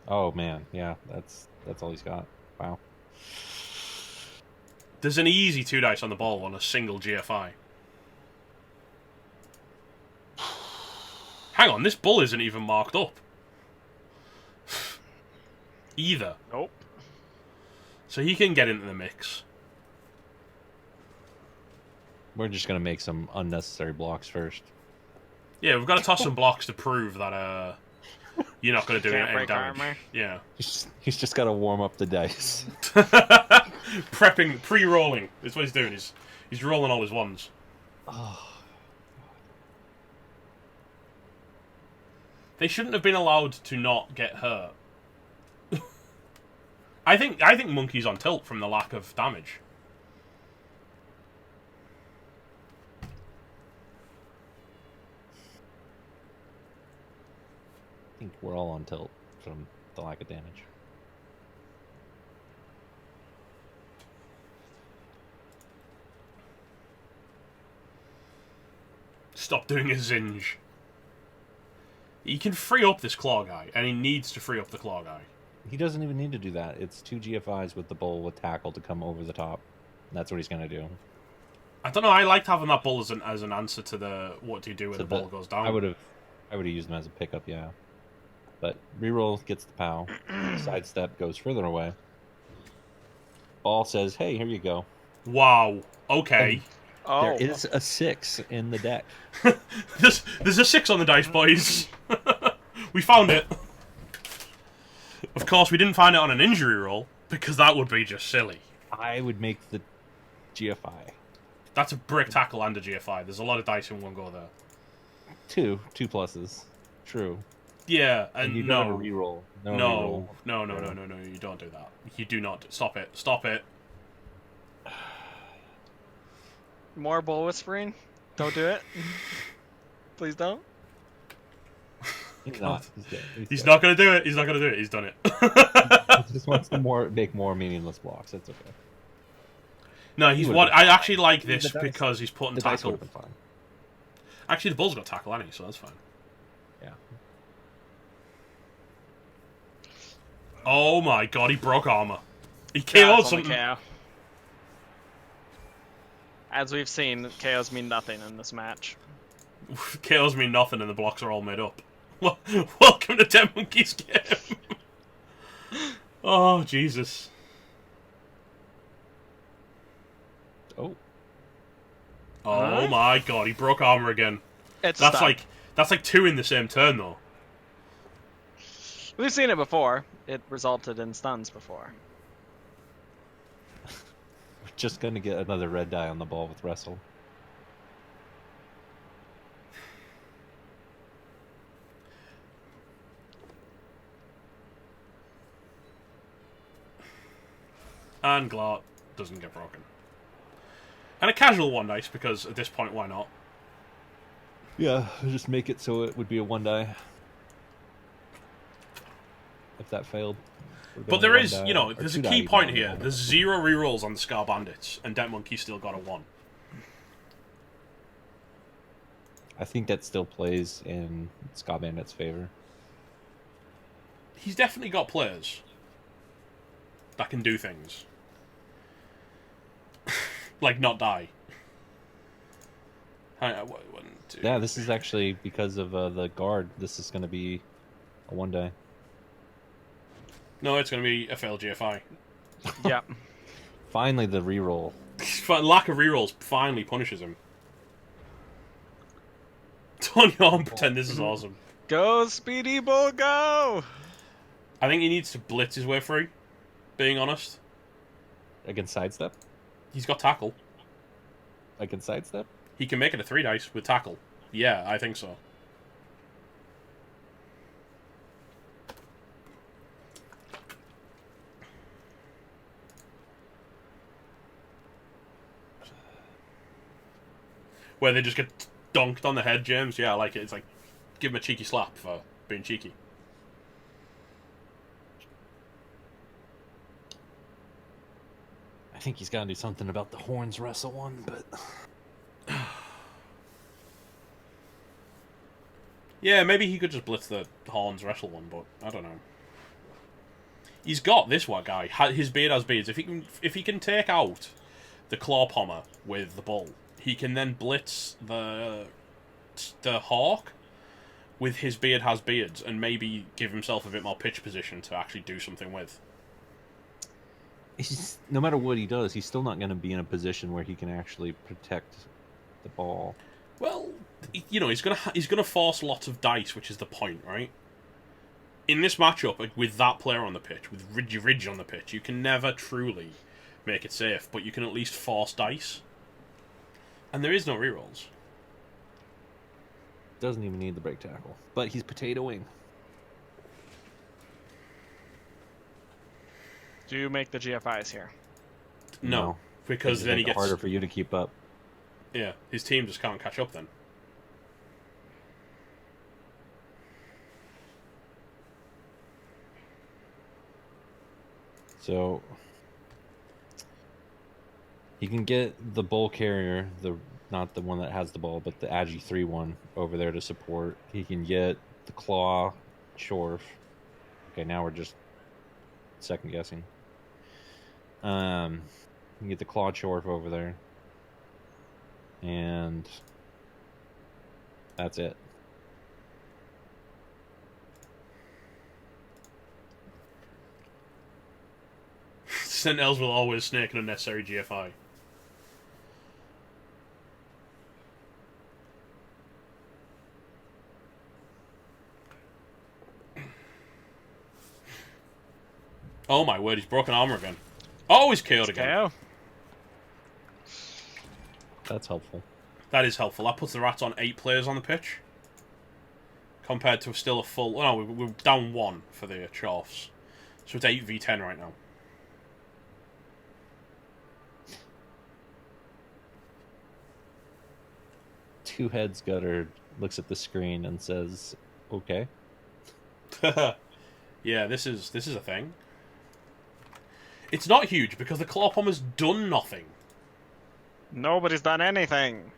Oh man, yeah, that's all he's got. Wow. There's an easy 2 dice on the ball on a single GFI. Hang on, this bull isn't even marked up. Either. Nope. So he can get into the mix. We're just going to make some unnecessary blocks first. Yeah, we've got to toss some blocks to prove that you're not going to do Can't any break damage. armor. Yeah. He's just got to warm up the dice. Prepping, pre-rolling. That's what he's doing. He's rolling all his ones. Oh. They shouldn't have been allowed to not get hurt. I think Monkey's on tilt from the lack of damage. I think we're all on tilt from the lack of damage. Stop doing a zinge. He can free up this claw guy, and he needs to free up the claw guy. He doesn't even need to do that. It's 2 GFIs with the bull with tackle to come over the top. That's what he's going to do. I don't know. I liked having that bull as an answer to the what do you do when the ball goes down. I would have used him as a pickup, yeah. But reroll gets the POW. Sidestep goes further away. Ball says, "Hey, here you go." Wow. Okay. Oh. There is a 6 in the deck. There's a 6 on the dice, boys. We found it. Of course, we didn't find it on an injury roll because that would be just silly. I would make the GFI. That's a brick tackle and a GFI. There's a lot of dice in one go there. 2 pluses. True. Yeah, and you no. don't have a reroll. No, you don't do that. You do not. Stop it. Stop it. More bull whispering. Don't do it. Please don't. He's not. He's not going to do it. He's not going to do it. He's done it. He just wants to make more meaningless blocks. That's okay. No, I actually like this because he's putting the dice tackle. would have been fine. Actually, the bull's got tackle, hasn't he? So that's fine. Yeah. Oh my god, he broke armor. He Yeah, KO'd it's only something. KO. As we've seen, KOs mean nothing in this match. KOs mean nothing and the blocks are all made up. Welcome to Dead Monkey's game. Oh, Jesus. Oh. Oh my god, he broke armor again. It's That's stuck. like 2 in the same turn though. We've seen it before. It resulted in stuns before. We're just going to get another red die on the ball with Wrestle. And Glart doesn't get broken. And a casual one dice, because at this point, why not? Yeah, just make it so it would be a 1 die. If that failed. But there is, there's a key point here. There's 0 rerolls on the Scar Bandits, and Dead Monkey still got a 1. I think that still plays in Ska Bandit's favor. He's definitely got players that can do things. Like not die. One, two. Yeah, this is actually because of the guard. This is going to be a 1 die. No, it's going to be a failed GFI. Yeah. Finally, the reroll. Lack of rerolls finally punishes him. Tony on pretend this is awesome. Go, Speedy Bull, go! I think he needs to blitz his way through, being honest. Against sidestep? He's got tackle. Against sidestep? He can make it a 3 dice with tackle. Yeah, I think so. Where they just get donked on the head, James. Yeah, I like it. It's like, give him a cheeky slap for being cheeky. I think he's got to do something about the horns wrestle one, but... Yeah, maybe he could just blitz the horns wrestle one, but I don't know. He's got this one guy. His beard has beards. If he can take out the claw pommer with the bull, he can then blitz the hawk with his beard has beards and maybe give himself a bit more pitch position to actually do something with. No matter what he does, he's still not going to be in a position where he can actually protect the ball. Well, you know, he's gonna force lots of dice, which is the point, right? In this matchup, with that player on the pitch, with Ridge on the pitch, you can never truly make it safe, but you can at least force dice. And there is no rerolls. Doesn't even need the break tackle. But he's potatoing. Do you make the GFIs here? No, because then he gets harder for you to keep up. Yeah, his team just can't catch up then. So he can get the bull carrier, not the one that has the ball, but the Agi 3 one over there to support. He can get the claw Shorf. Okay, now we're just second guessing. You can get the claw Shorf over there. And that's it. Sentinels will always snake an unnecessary GFI. Oh my word, he's broken armor again. Oh, he's KO'd again. KO. That's helpful. That is helpful. That puts the Rats on 8 players on the pitch. Compared to still a full... Oh, no, we're down 1 for the Chorfs. So it's 8v10 right now. Two Heads Gutter looks at the screen and says, okay. Yeah, this is a thing. It's not huge because the Claw Pommer's done nothing. Nobody's done anything.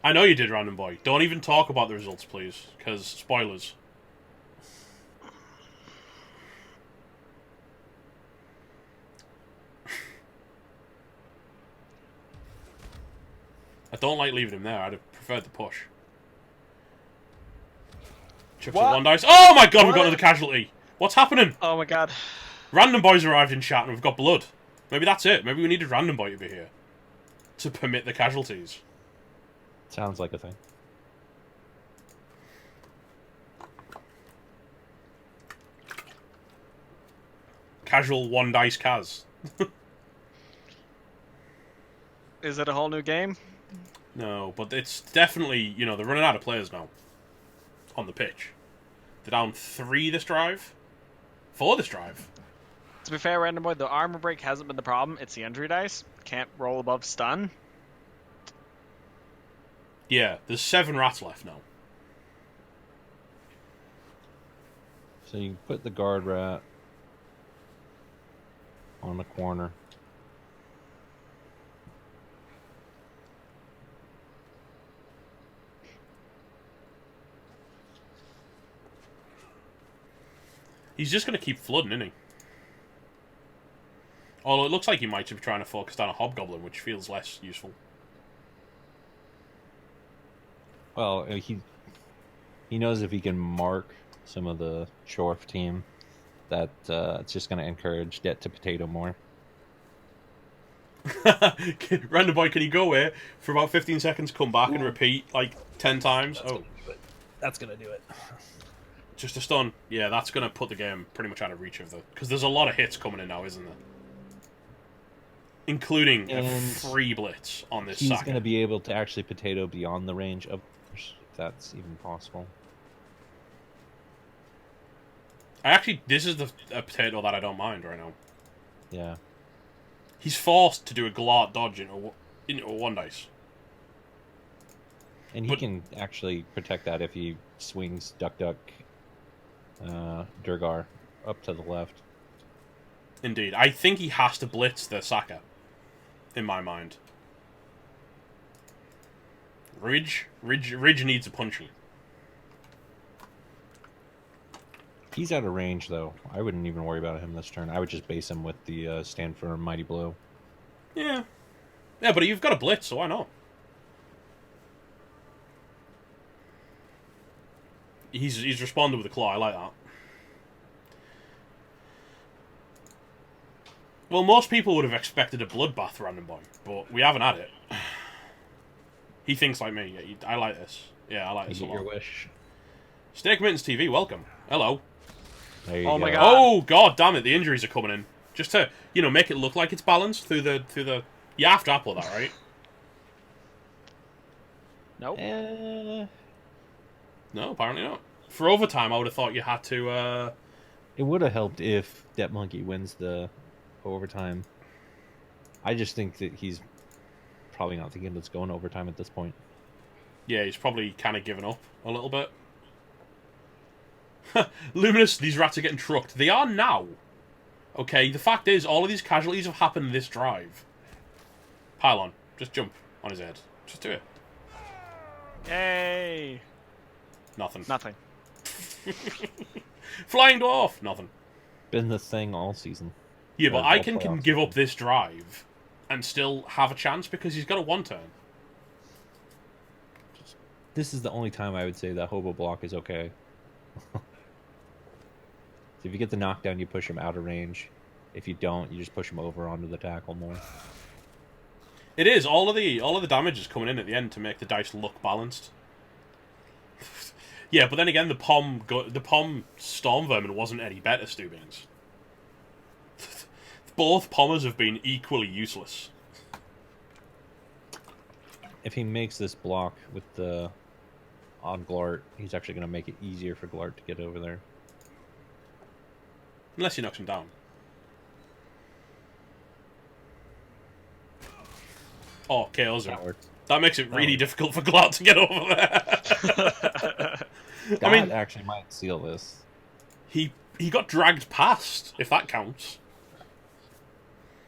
I know you did, Random Boy. Don't even talk about the results, please, because spoilers. I don't like leaving him there. I'd have preferred the push. Chips with 1 dice. Oh my god, we've got another casualty. What's happening? Oh my god. Random Boy's arrived in chat and we've got blood. Maybe that's it. Maybe we needed Random Boy to be here to permit the casualties. Sounds like a thing. Casual 1 dice Kaz. Is it a whole new game? No, but it's definitely, you know, they're running out of players now on the pitch. They're down 3 this drive. 4 this drive. To be fair, Random Boy, the armor break hasn't been the problem. It's the injury dice. Can't roll above stun. Yeah, there's 7 Rats left now. So you can put the guard rat on the corner. He's just going to keep flooding, isn't he? Although it looks like he might be trying to focus down a Hobgoblin, which feels less useful. Well, he knows if he can mark some of the Shorf team, that it's just going to encourage Det to potato more. Random Boy, can you go away for about 15 seconds, come back and repeat like 10 times? That's going to do it. Just a stun. Yeah, that's going to put the game pretty much out of reach of the... Because there's a lot of hits coming in now, isn't there? Including a free blitz on this He's going to be able to actually potato beyond the range of... If that's even possible. This is a potato that I don't mind right now. Yeah. He's forced to do a glart dodge into a 1 dice. And he can actually protect that if he swings Duck Durgar up to the left. Indeed. I think he has to blitz the Saka, in my mind. Ridge needs a punching. He's out of range, though. I wouldn't even worry about him this turn. I would just base him with the stand for Mighty Blow. Yeah. Yeah, but you've got a blitz, so why not? He's responded with a claw. I like that. Well, most people would have expected a bloodbath, Random Boy, but we haven't had it. He thinks like me. Yeah, I like this. Yeah, I like You this a get your lot. wish. Steak Mittens TV, welcome. Hello. There you Oh go. my God. Oh god damn it, the injuries are coming in. Just to, make it look like it's balanced through the you have to apple that, right? Nope. No, apparently not. For overtime I would have thought you had to It would have helped if Debt Monkey wins the overtime. I just think that he's probably not thinking it's going overtime at this point. yeah, he's probably kind of given up a little bit. Luminous, these rats are getting trucked. They are now. Okay, the fact is, all of these casualties have happened this drive. Pylon, just jump on his head. Just do it. Yay! Nothing. Nothing. Flying dwarf, nothing. Been the thing all season. Yeah, but All Icon can playoffs. give up this drive and still have a chance because he's got a one turn. This is the only time I would say that hobo block is okay. So if you get the knockdown, you push him out of range. If you don't, you just push him over onto the tackle more. It is all of the damage is coming in at the end to make the dice look balanced. Yeah, but then again, the Pom Storm Vermin wasn't any better, Stubings. Both Pommers have been equally useless. If he makes this block with the on Glart, he's actually going to make it easier for Glart to get over there. Unless he knocks him down. Oh, KOs him. That works. That makes it really difficult for Glart to get over there. God I mean, actually might seal this. he got dragged past, if that counts.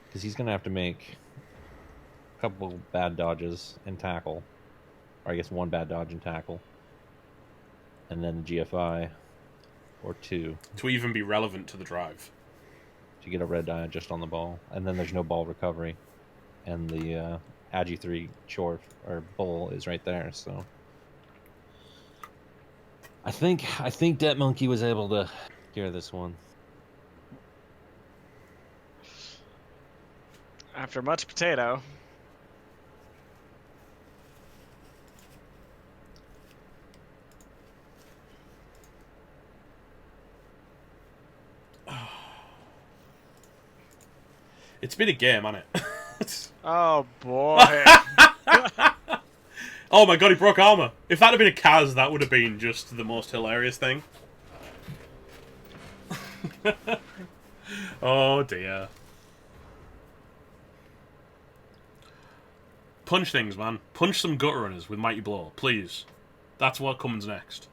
Because he's going to have to make a couple bad dodges and tackle. Or I guess one bad dodge and tackle. And then the GFI. Or two. To even be relevant to the drive. To get a red die just on the ball. And then there's no ball recovery. And the Agi 3 chore or bull is right there, so. I think Debt Monkey was able to clear this one. After much potato. It's been a game, hasn't it? Oh boy. Oh my god, he broke armor. If that had been a Kaz, that would have been just the most hilarious thing. Oh dear. Punch things, man. Punch some gut runners with Mighty Blow, please. That's what comes next.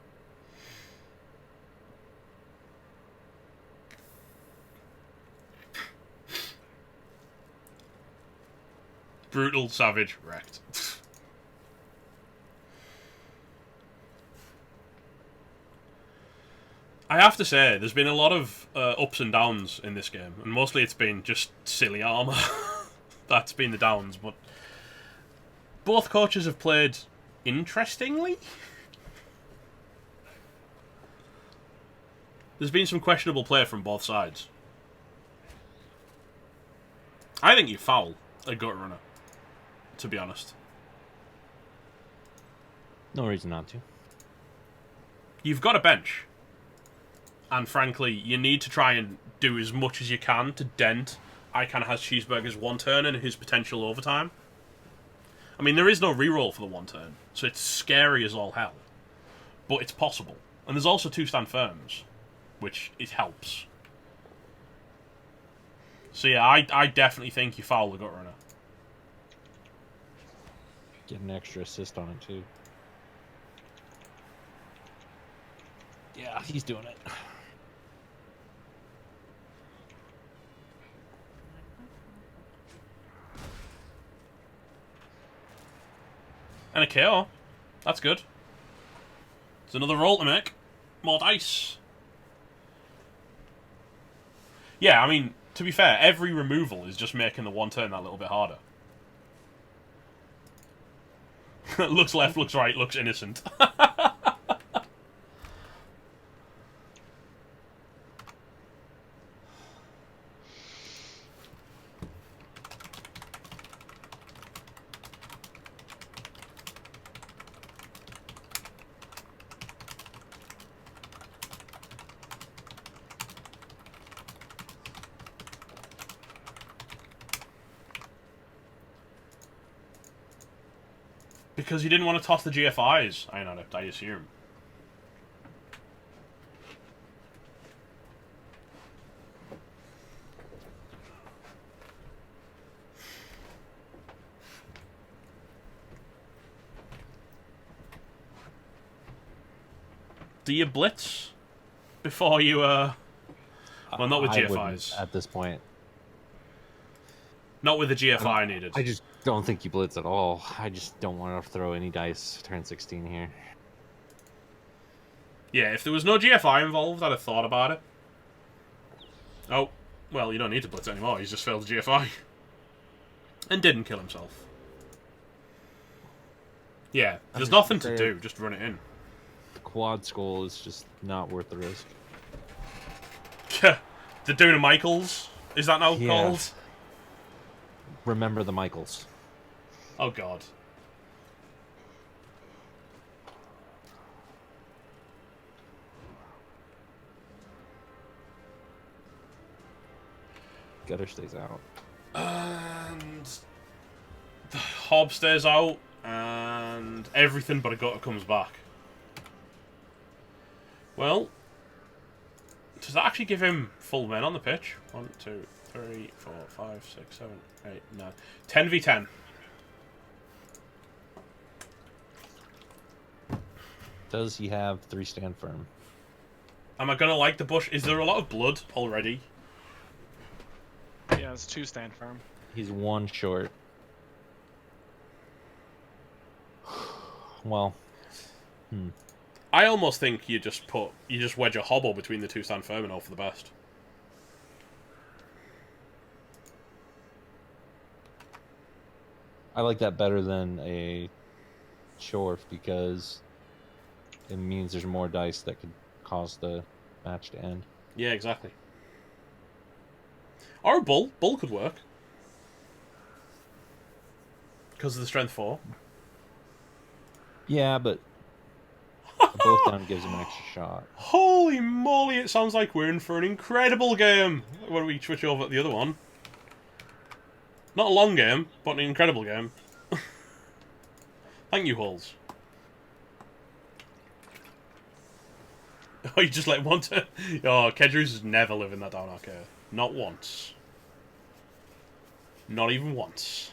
Brutal, savage, wrecked. I have to say, there's been a lot of ups and downs in this game, and mostly it's been just silly armor. That's been the downs, but both coaches have played interestingly. There's been some questionable play from both sides. I think you foul a gut runner, to be honest. No reason not to. You've got a bench. And frankly, you need to try and do as much as you can to dent I Can Has Cheeseburger's one turn and his potential overtime. I mean, there is no reroll for the one turn, so it's scary as all hell. But it's possible. And there's also two stand firms, which it helps. So yeah, I definitely think you foul the gut runner. Get an extra assist on it, too. Yeah, he's doing it. And a KO. That's good. It's another roll to make. More dice. Yeah, I mean, to be fair, every removal is just making the one turn that little bit harder. Looks left, looks right, looks innocent. Because you didn't want to toss the GFIs, I assume. Do you blitz before you, well, not with I wouldn't GFIs. at this point. Not with the GFI needed. I just don't think you blitz at all. I just don't want to throw any dice turn 16 here. Yeah, if there was no GFI involved, I'd have thought about it. Oh, well, you don't need to blitz anymore. He's just failed the GFI. And didn't kill himself. Yeah, there's nothing to do. Just run it in. The quad skull is just not worth the risk. The Duna Michaels? Is that now called? Remember the Michaels. Oh, God. Gutter stays out. And the Hob stays out, and everything but a gutter comes back. Well, does that actually give him full men on the pitch? 1, 2, 3, 4, 5, 6, 7, 8, 9. 10v10. Does he have 3 stand firm? Am I gonna like the bush? Is there a lot of blood already? Yeah, it's 2 stand firm. He's 1 short. Well, I almost think you just wedge a hobble between the 2 stand firm and hope for the best. I like that better than a Shorf because it means there's more dice that could cause the match to end. Yeah, exactly. Or a bull. Bull could work. Because of the strength 4. Yeah, but a both down gives him an extra shot. Holy moly, it sounds like we're in for an incredible game when we switch over to the other one. Not a long game, but an incredible game. Thank you, Hulls. Oh, you just like want to... Oh, Kedrus is never living that down, okay. Not once. Not even once.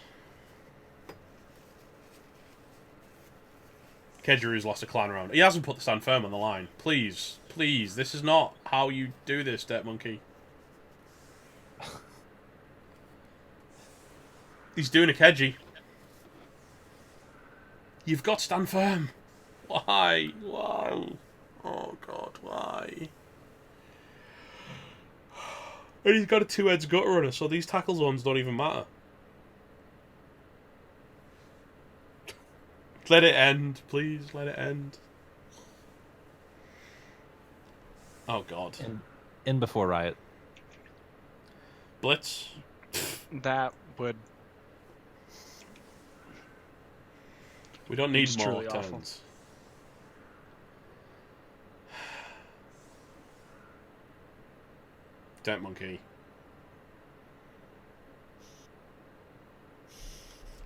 Kedrus lost a clan round. He hasn't put the stand firm on the line. Please, please, this is not how you do this, Debt Monkey. He's doing a Kedgy. You've got stand firm. Why? Why? Oh, God, why? And he's got a 2-heads gutter runner, so these tackle zones don't even matter. Let it end, please. Let it end. Oh, God. In before Riot. Blitz. That would... We don't need It's more truly awful. turns. Debt Monkey.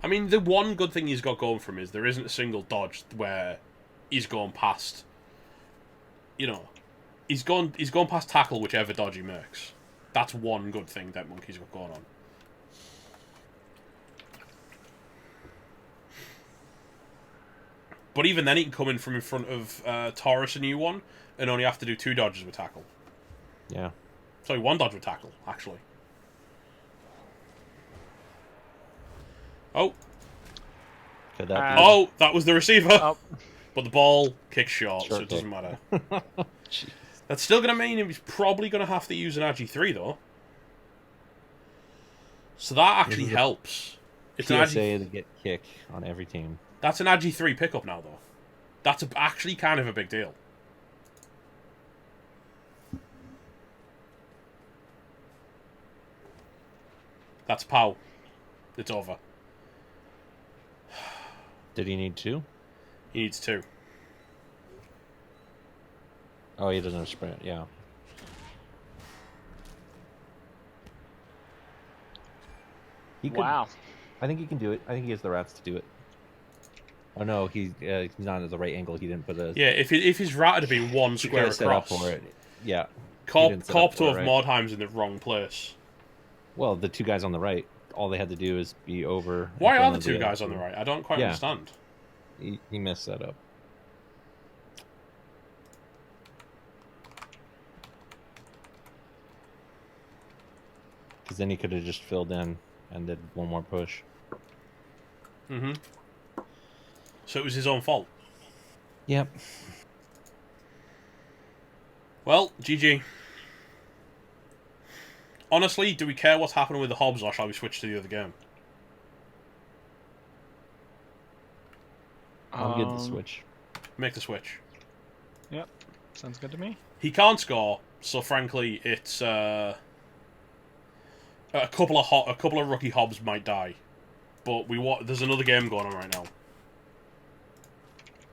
I mean, the one good thing he's got going for him is there isn't a single dodge where he's gone past. You know, he's gone past tackle whichever dodge he makes. That's one good thing Debt Monkey's got going on. But even then, he can come in from in front of Taurus, a new one, and only have to do 2 dodges with tackle. Yeah. Sorry, 1 dodge with tackle, actually. Oh. Could that Oh, that was the receiver. Oh. But the ball kicks short, so Short it doesn't kick. matter. That's still going to mean he's probably going to have to use an Agi3, though. So that actually This is a helps. It's an PSA Agi... to get kick on every team. That's an Agi3 pickup now, though. That's actually kind of a big deal. That's POW. It's over. Did he need 2? He needs 2. Oh, he doesn't have sprint, yeah. He could, Wow. I think he can do it. I think he has the rats to do it. Oh no, he's not at the right angle. He didn't put a. Yeah, if his route had been one He square could've set up across, for it. Yeah. Corpto of Mordheim's in the wrong place. Well, the two guys on the right, all they had to do is be over. Why are the two guys on the right? I don't quite Yeah. understand. He messed that up. Because then he could have just filled in and did one more push. Mm-hmm. So it was his own fault. Yep. Well, GG. Honestly, do we care what's happening with the Hobbs, or shall we switch to the other game? I'm good to switch. Make the switch. Yep, sounds good to me. He can't score, so frankly, it's a couple of rookie Hobbs might die, but there's another game going on right now.